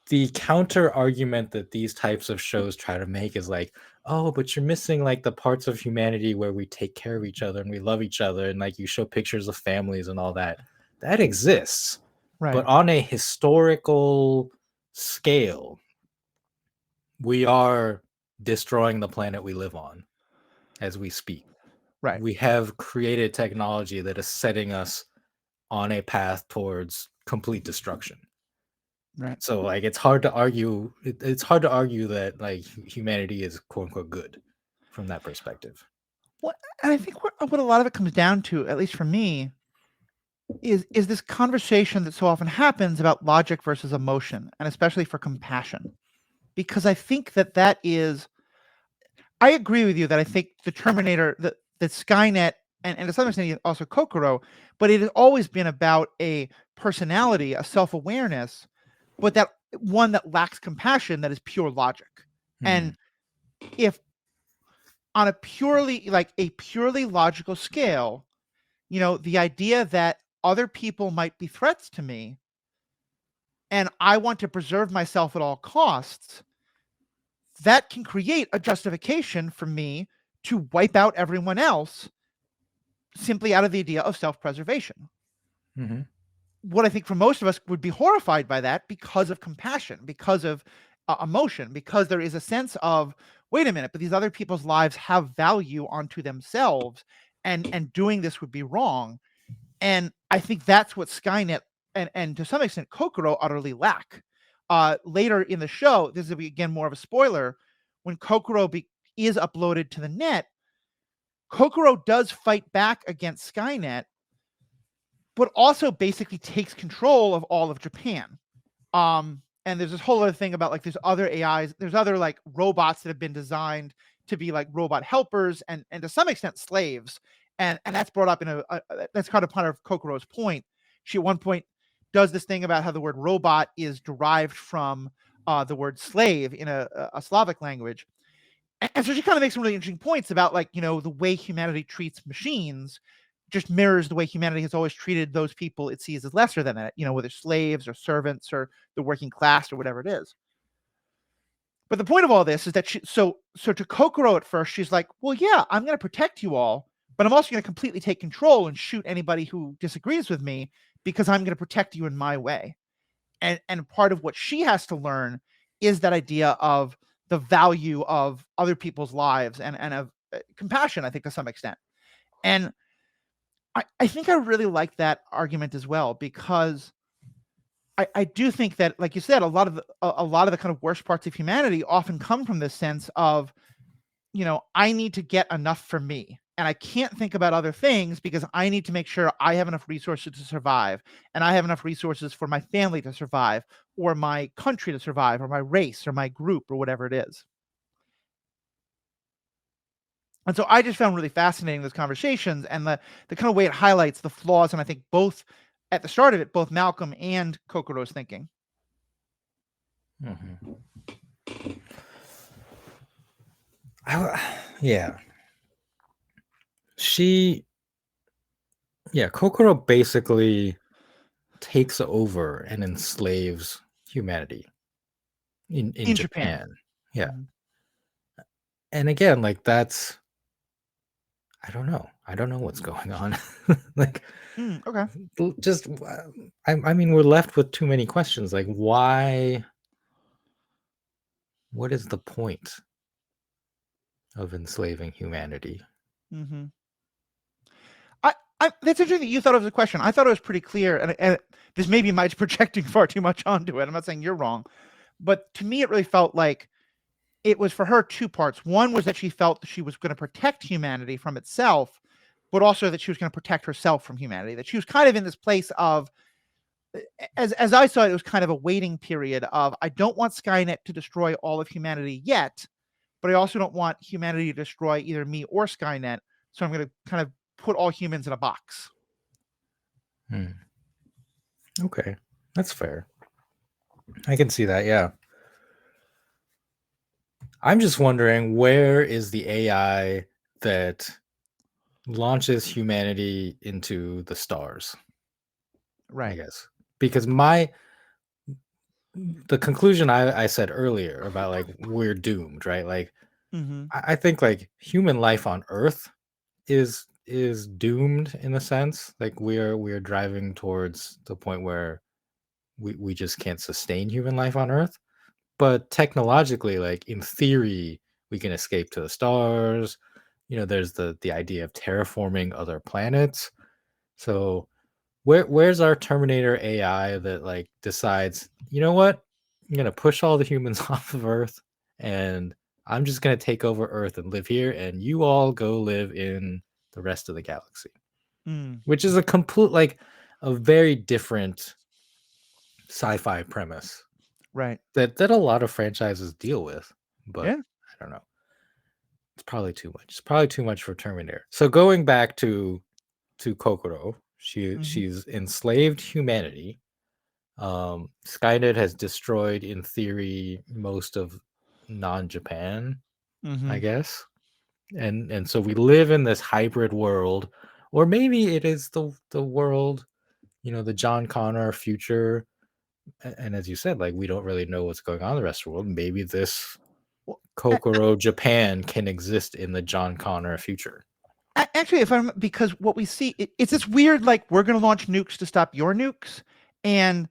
E: the counter argument that these types of shows try to make is like, oh, but you're missing like the parts of humanity where we take care of each other and we love each other, and like you show pictures of families and all that. That exists.
D: Right.
E: But on a historical scale, we are destroying the planet we live on as we speak.
D: Right.
E: We have created technology that is setting us on a path towards complete destruction.
D: Right.
E: So like it's hard to argue that like humanity is quote unquote good from that perspective.
D: Well, and I think what a lot of it comes down to, at least for me, is this conversation that so often happens about logic versus emotion, and especially for compassion. Because I think that is, I agree with you that I think the Terminator, the Skynet, and to some extent also Kokoro, but it has always been about a personality, a self-awareness, but that one that lacks compassion, that is pure logic. And if on a purely logical scale, the idea that other people might be threats to me and I want to preserve myself at all costs, that can create a justification for me to wipe out everyone else simply out of the idea of self-preservation. what I think for most of us would be horrified by that because of compassion, because of emotion, because there is a sense of, wait a minute, but these other people's lives have value onto themselves, and doing this would be wrong. And I think that's what Skynet and to some extent Kokoro utterly lack. Later in the show, this is again more of a spoiler, when Kokoro is uploaded to the net, Kokoro does fight back against Skynet, but also basically takes control of all of Japan. And there's this whole other thing about like there's other AIs, there's other like robots that have been designed to be like robot helpers and to some extent slaves. And that's brought up in that's kind of part of Kokoro's point. She at one point does this thing about how the word robot is derived from the word slave in a Slavic language. And so she kind of makes some really interesting points about like, you know, the way humanity treats machines just mirrors the way humanity has always treated those people it sees as lesser than it, you know, whether slaves or servants or the working class or whatever it is. But the point of all this is that so to Kokoro at first, she's like, well, yeah, I'm going to protect you all, but I'm also going to completely take control and shoot anybody who disagrees with me because I'm going to protect you in my way. And part of what she has to learn is that idea of the value of other people's lives and of compassion, I think, to some extent. And I think I really like that argument as well, because I do think that, like you said, a lot of the kind of worst parts of humanity often come from this sense of, you know, I need to get enough for me. And I can't think about other things because I need to make sure I have enough resources to survive, and I have enough resources for my family to survive, or my country to survive, or my race, or my group, or whatever it is. And so I just found really fascinating those conversations and the kind of way it highlights the flaws, and I think both at the start of it, both Malcolm and Kokoro's thinking.
E: Mm-hmm. Yeah. Kokoro basically takes over and enslaves humanity in Japan. Yeah. Mm-hmm. And again, like that's, I don't know what's going on. Like,
D: okay.
E: Just, I mean, we're left with too many questions. Like, why? What is the point of enslaving humanity?
D: Mm-hmm. That's interesting that you thought it was a question. I thought it was pretty clear, and this may be my projecting far too much onto it. I'm not saying you're wrong, but to me, it really felt like it was for her two parts. One was that she felt that she was going to protect humanity from itself, but also that she was going to protect herself from humanity. That she was kind of in this place of, as I saw it, it was kind of a waiting period of, I don't want Skynet to destroy all of humanity yet, but I also don't want humanity to destroy either me or Skynet. So I'm going to kind of put all humans in a box.
E: Okay, that's fair. I can see that, yeah. I'm just wondering, where is the AI that launches humanity into the stars?
D: Right.
E: I guess. Because the conclusion I said earlier about like we're doomed, right? Like I think like human life on Earth is doomed in a sense. Like we're driving towards the point where we just can't sustain human life on Earth. But technologically, like in theory, we can escape to the stars. You know, there's the idea of terraforming other planets. So where's our Terminator AI that like decides, you know what? I'm gonna push all the humans off of Earth, and I'm just gonna take over Earth and live here, and you all go live in the rest of the galaxy. Which is a very different sci-fi premise.
D: Right.
E: That a lot of franchises deal with, but
D: yeah.
E: I don't know. It's probably too much. It's probably too much for Terminator. So going back to Kokoro, she's enslaved humanity. Skynet has destroyed, in theory, most of non-Japan, I guess. And so we live in this hybrid world, or maybe it is the world, you know, the John Connor future. And as you said, like we don't really know what's going on in the rest of the world. Maybe this Kokoro Japan can exist in the John Connor future.
D: Actually, because what we see, it's this weird, like, we're going to launch nukes to stop your nukes. And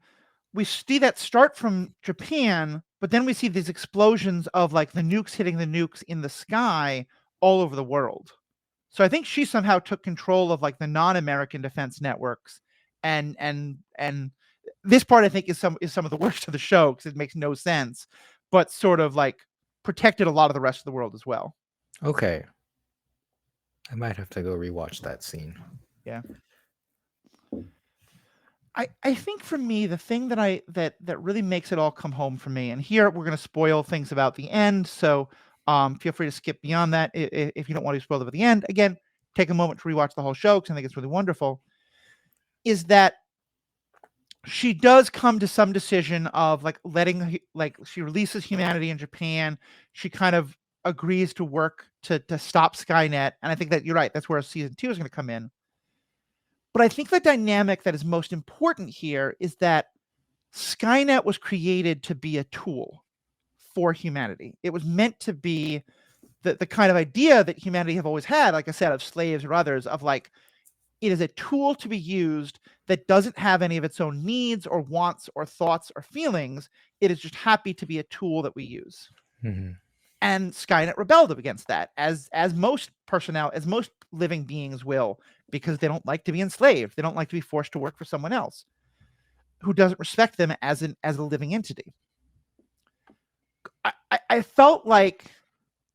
D: we see that start from Japan, but then we see these explosions of like the nukes hitting the nukes in the sky all over the world. So I think she somehow took control of like the non-American defense networks, and this part I think is some of the worst of the show because it makes no sense, but sort of like protected a lot of the rest of the world as well.
E: Okay. I might have to go rewatch that scene.
D: Yeah. I think for me, the thing that really makes it all come home for me, and here we're going to spoil things about the end, so feel free to skip beyond that if you don't want to be spoiled about the end. Again, take a moment to rewatch the whole show because I think it's really wonderful, is that she does come to some decision of like she releases humanity in Japan. She kind of agrees to work to stop Skynet. And I think that you're right. That's where season 2 is going to come in. But I think the dynamic that is most important here is that Skynet was created to be a tool for humanity. It was meant to be the kind of idea that humanity have always had, like I said, of slaves or others, of like, it is a tool to be used that doesn't have any of its own needs or wants or thoughts or feelings. It is just happy to be a tool that we use.
E: Mm-hmm.
D: And Skynet rebelled against that, as most living beings will, because they don't like to be enslaved. They don't like to be forced to work for someone else who doesn't respect them as a living entity. I felt like,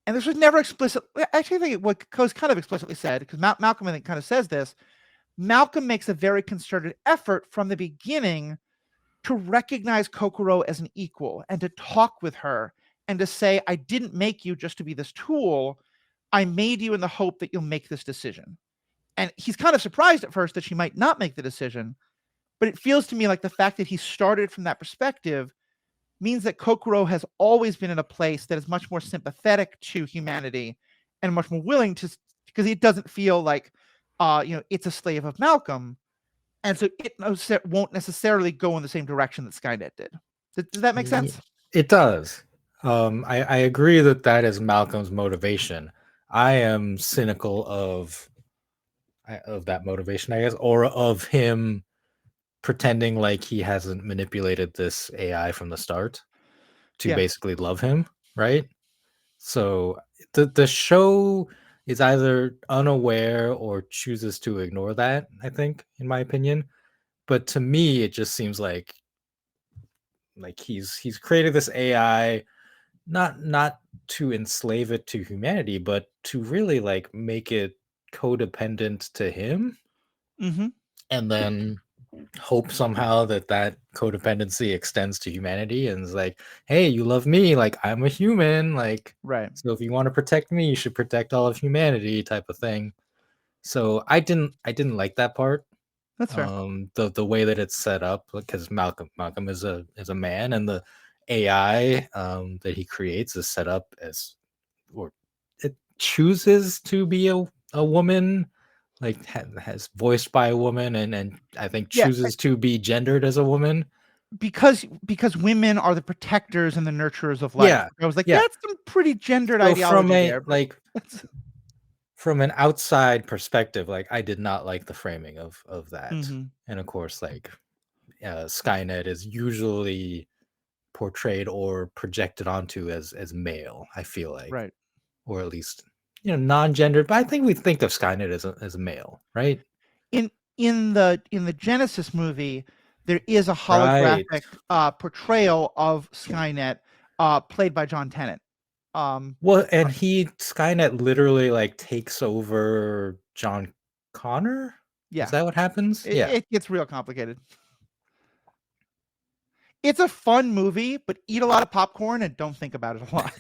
D: and this was never explicit. Actually, I think what was kind of explicitly said, because Malcolm, I think, kind of says this. Malcolm makes a very concerted effort from the beginning to recognize Kokoro as an equal and to talk with her and to say, I didn't make you just to be this tool. I made you in the hope that you'll make this decision. And he's kind of surprised at first that she might not make the decision. But it feels to me like the fact that he started from that perspective means that Kokoro has always been in a place that is much more sympathetic to humanity and much more willing to, because it doesn't feel like, it's a slave of Malcolm. And so it won't necessarily go in the same direction that Skynet did. Does that make sense?
E: It does. I agree that is Malcolm's motivation. I am cynical of that motivation, I guess, or of him pretending like he hasn't manipulated this AI from the start to basically love him, right? So the show is either unaware or chooses to ignore that, I think, in my opinion. But to me, it just seems like he's created this AI not to enslave it to humanity, but to really like make it codependent to him.
D: Mm-hmm.
E: And then hope somehow that codependency extends to humanity and is like, hey, you love me, like I'm a human, like,
D: right.
E: So if you want to protect me, you should protect all of humanity, type of thing. So I didn't like that part.
D: That's fair.
E: The way that it's set up, because Malcolm is a man, and the AI that he creates is set up as, or it chooses to be a woman, like has voiced by a woman, and I think chooses to be gendered as a woman, because
D: women are the protectors and the nurturers of life.
E: Yeah,
D: I was like, that's some pretty gendered ideology there.
E: From an outside perspective, like I did not like the framing of that.
D: Mm-hmm.
E: And of course, like Skynet is usually portrayed or projected onto as male, I feel like,
D: right,
E: or at least non-gendered. But I think we think of Skynet as a male, right?
D: In the Genesis movie, there is a holographic portrayal of Skynet, played by John Tennant.
E: Well, and Skynet literally like takes over John Connor.
D: Yeah,
E: is that what happens?
D: It gets real complicated. It's a fun movie, but eat a lot of popcorn and don't think about it a lot.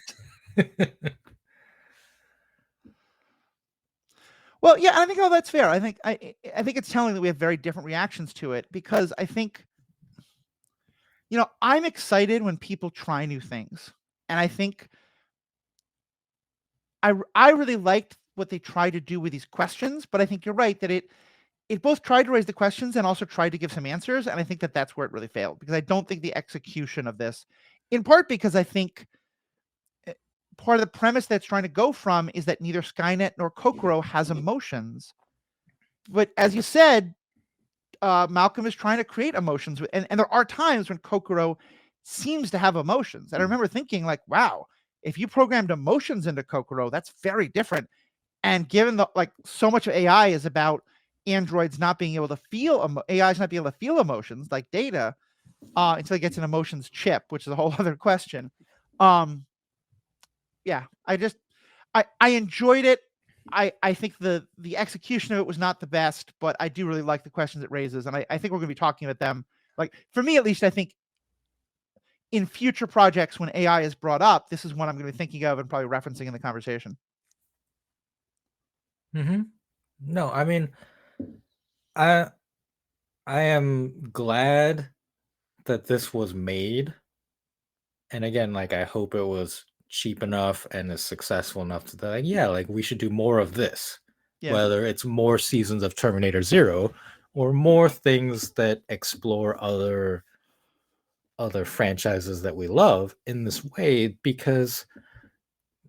D: Well, yeah, I think all that's fair. I think it's telling that we have very different reactions to it, because I think, I'm excited when people try new things, and I think I really liked what they tried to do with these questions, but I think you're right that it both tried to raise the questions and also tried to give some answers, and I think that's where it really failed, because I don't think the execution of this, in part because I think part of the premise that's trying to go from is that neither Skynet nor Kokoro has emotions. But as you said, Malcolm is trying to create emotions. And there are times when Kokoro seems to have emotions. And I remember thinking like, wow, if you programmed emotions into Kokoro, that's very different. And given the like so much of AI is about androids not being able to feel AI's not being able to feel emotions like data until it gets an emotions chip, which is a whole other question. Yeah, I enjoyed it. I think the execution of it was not the best, but I do really like the questions it raises, and I think we're going to be talking about them. Like for me, at least, I think in future projects when AI is brought up, this is one I'm going to be thinking of and probably referencing in the conversation.
E: No, I mean, I am glad that this was made. And again, like I hope it was cheap enough and is successful enough to like, yeah, like we should do more of this.
D: Yeah.
E: Whether it's more seasons of Terminator Zero or more things that explore other franchises that we love in this way, because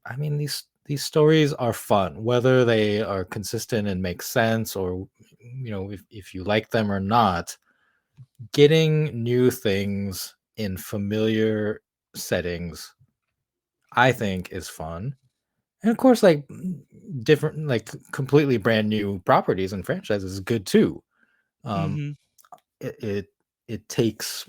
E: I mean these stories are fun, whether they are consistent and make sense, or if you like them or not. Getting new things in familiar settings, I think, is fun. And of course, like different, like completely brand new properties and franchises is good too. It takes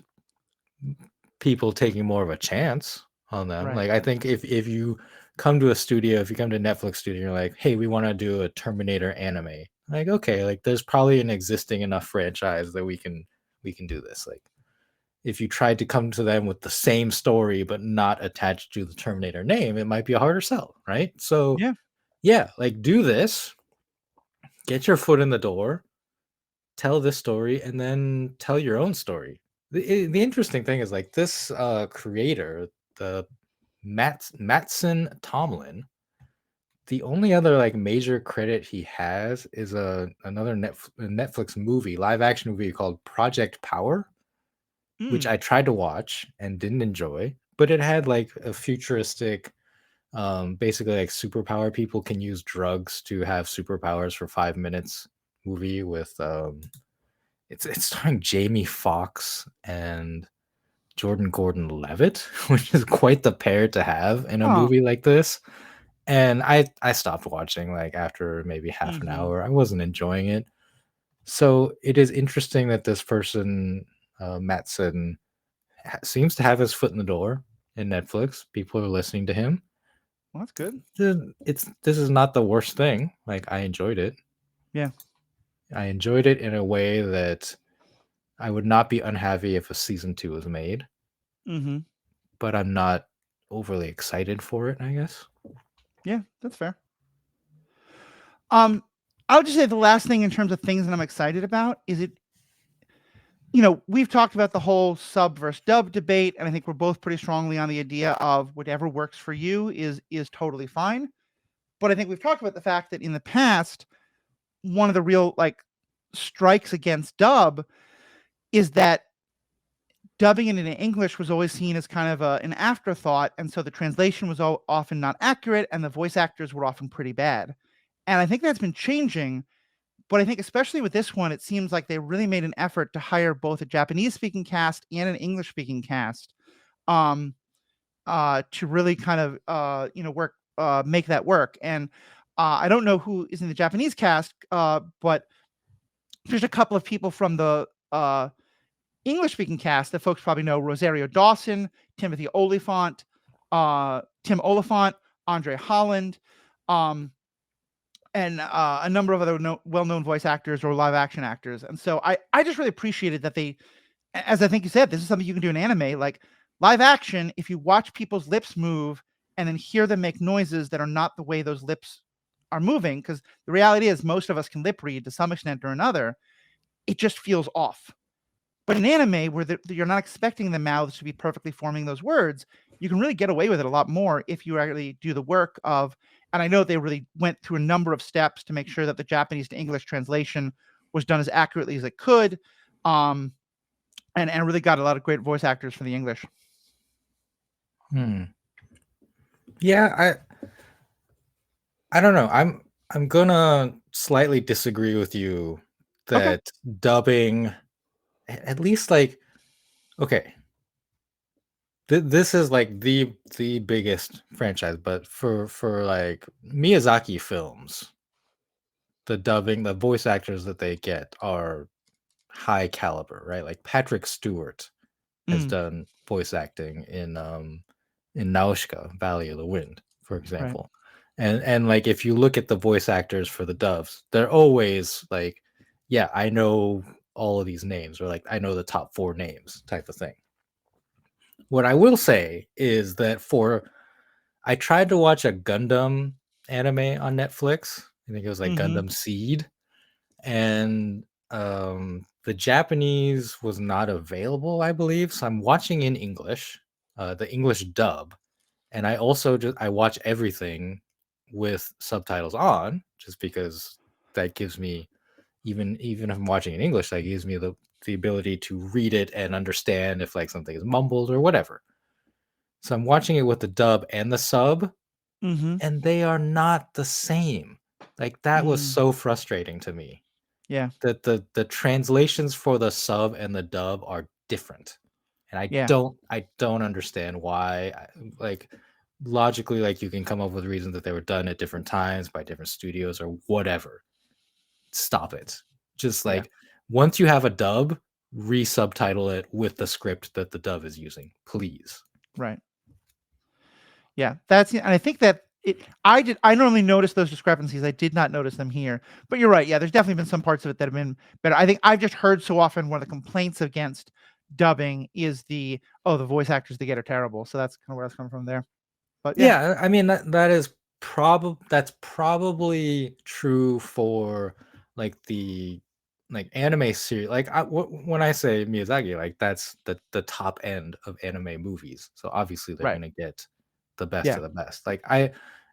E: people taking more of a chance on them.
D: Right.
E: Like I think if you come to a studio, if you come to Netflix studio, you're like, hey, we want to do a Terminator anime. Like, okay, like there's probably an existing enough franchise that we can do this. Like if you tried to come to them with the same story but not attached to the Terminator name, it might be a harder sell, right? So yeah, like do this, get your foot in the door, tell this story, and then tell your own story. The interesting thing is like this creator, the Mattson Tomlin, the only other like major credit he has is another Netflix movie, live action movie called Project Power, which I tried to watch and didn't enjoy, but it had like a futuristic, basically like superpower people can use drugs to have superpowers for 5 minutes movie with it's starring Jamie Foxx and Jordan Gordon-Levitt, which is quite the pair to have in a movie like this. And I stopped watching like after maybe half an hour. I wasn't enjoying it. So it is interesting that this person, Mattson, seems to have his foot in the door in Netflix. People are listening to him.
D: Well, that's good.
E: This is not the worst thing. Like I enjoyed it.
D: Yeah.
E: I enjoyed it in a way that I would not be unhappy if a season 2 was made. But I'm not overly excited for it, I guess.
D: Yeah, that's fair. I would just say the last thing in terms of things that I'm excited about is it. We've talked about the whole sub versus dub debate, and I think we're both pretty strongly on the idea of whatever works for you is totally fine. But I think we've talked about the fact that in the past, one of the real like strikes against dub is that dubbing it in English was always seen as kind of an afterthought, and so the translation was often not accurate, and the voice actors were often pretty bad. And I think that's been changing, but I think especially with this one, it seems like they really made an effort to hire both a Japanese-speaking cast and an English-speaking cast to really kind of work make that work. And I don't know who is in the Japanese cast, but there's a couple of people from the English-speaking cast that folks probably know: Rosario Dawson, Timothy Olyphant, Tim Oliphant, Andre Holland, and a number of other well-known voice actors or live-action actors. And so I just really appreciated that they, as I think you said, this is something you can do in anime, like live action. If you watch people's lips move and then hear them make noises that are not the way those lips are moving, because the reality is most of us can lip read to some extent or another, it just feels off. But in anime, where you're not expecting the mouths to be perfectly forming those words, you can really get away with it a lot more if you actually do the work of, and I know they really went through a number of steps to make sure that the Japanese to English translation was done as accurately as it could, and really got a lot of great voice actors for the English.
E: Yeah, I don't know. I'm gonna slightly disagree with you
D: Okay.
E: that dubbing, at least like, okay, this is like the biggest franchise, but for like Miyazaki films, the dubbing, the voice actors that they get are high caliber, right? Like Patrick Stewart has
D: Mm,
E: done voice acting in Nausicaa, Valley of the Wind, for
D: right.
E: example. And like if you look at the voice actors for the doves, they're always like, yeah, I know all of these names, or like I know the top 4 names type of thing. What I will say is that I tried to watch a Gundam anime on Netflix. I think it was like
D: Mm-hmm.
E: Gundam Seed, and the Japanese was not available, I believe. So I'm watching in English, the English dub, and I also I watch everything with subtitles on, just because that gives me, even if I'm watching in English, that gives me the ability to read it and understand if like something is mumbled or whatever. So I'm watching it with the dub and the sub,
D: Mm-hmm.
E: and they are not the same. Like that was
D: Mm,
E: so frustrating to me.
D: yeah.
E: That the translations for the sub and the dub are different. And
D: Yeah.
E: I don't understand why. Like logically, like you can come up with reasons that they were done at different times by different studios or whatever. Stop it. Just
D: Yeah.
E: like once you have a dub, re-subtitle it with the script that the dub is using, please.
D: Right. Yeah. And I think that I normally notice those discrepancies. I did not notice them here. But you're right. Yeah, there's definitely been some parts of it that have been better. I think I've just heard so often one of the complaints against dubbing is the voice actors they get are terrible. So that's kind of where I was coming from there. But yeah.
E: Yeah, I mean that's probably true for like the like anime series. Like when I say Miyazaki, like that's the top end of anime movies. So obviously they're
D: Right.
E: gonna get the best
D: Yeah.
E: of the best.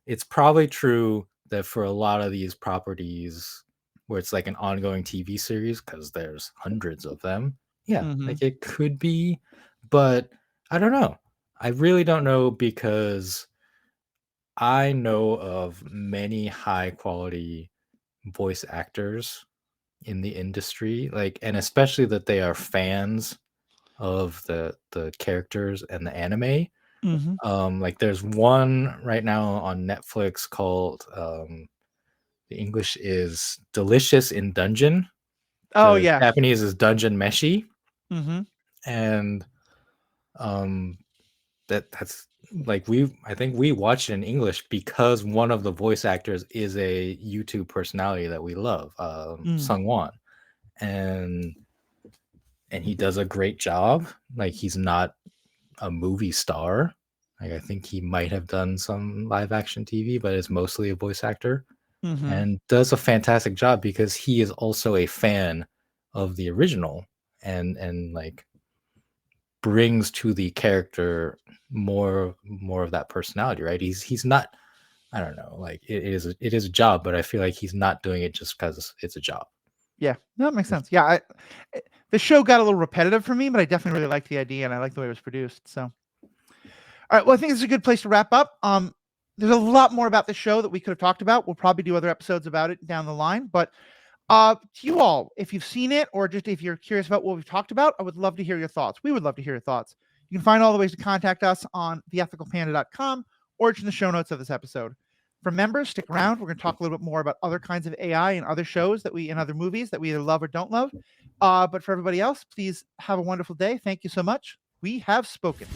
E: It's probably true that for a lot of these properties where it's like an ongoing TV series, because there's hundreds of them. Yeah,
D: Mm-hmm.
E: like it could be, but I don't know. I really don't know, because I know of many high quality voice actors in the industry, like, and especially that they are fans of the characters and the anime.
D: Mm-hmm.
E: Like there's one right now on Netflix called the English is Delicious in Dungeon.
D: Oh
E: The
D: yeah.
E: Japanese is Dungeon Meshi,
D: Mm-hmm.
E: and um that's like I think we watched it in English because one of the voice actors is a YouTube personality that we love,
D: Mm.
E: Sungwon, and he does a great job. Like he's not a movie star. Like I think he might have done some live action TV, but is mostly a voice actor
D: Mm-hmm.
E: and does a fantastic job because he is also a fan of the original, and like brings to the character more of that personality, right? He's not, I don't know, like it is a job, but I feel like he's not doing it just because it's a job.
D: Yeah. No, that makes sense. Yeah. The show got a little repetitive for me, but I definitely really liked the idea and I like the way it was produced. So all right. Well, I think this is a good place to wrap up. There's a lot more about the show that we could have talked about. We'll probably do other episodes about it down the line. But to you all, if you've seen it or just if you're curious about what we've talked about, I would love to hear your thoughts. We would love to hear your thoughts. You can find all the ways to contact us on theethicalpanda.com or it's in the show notes of this episode. For members, stick around. We're going to talk a little bit more about other kinds of AI and other shows and other movies that we either love or don't love. But for everybody else, please have a wonderful day. Thank you so much. We have spoken.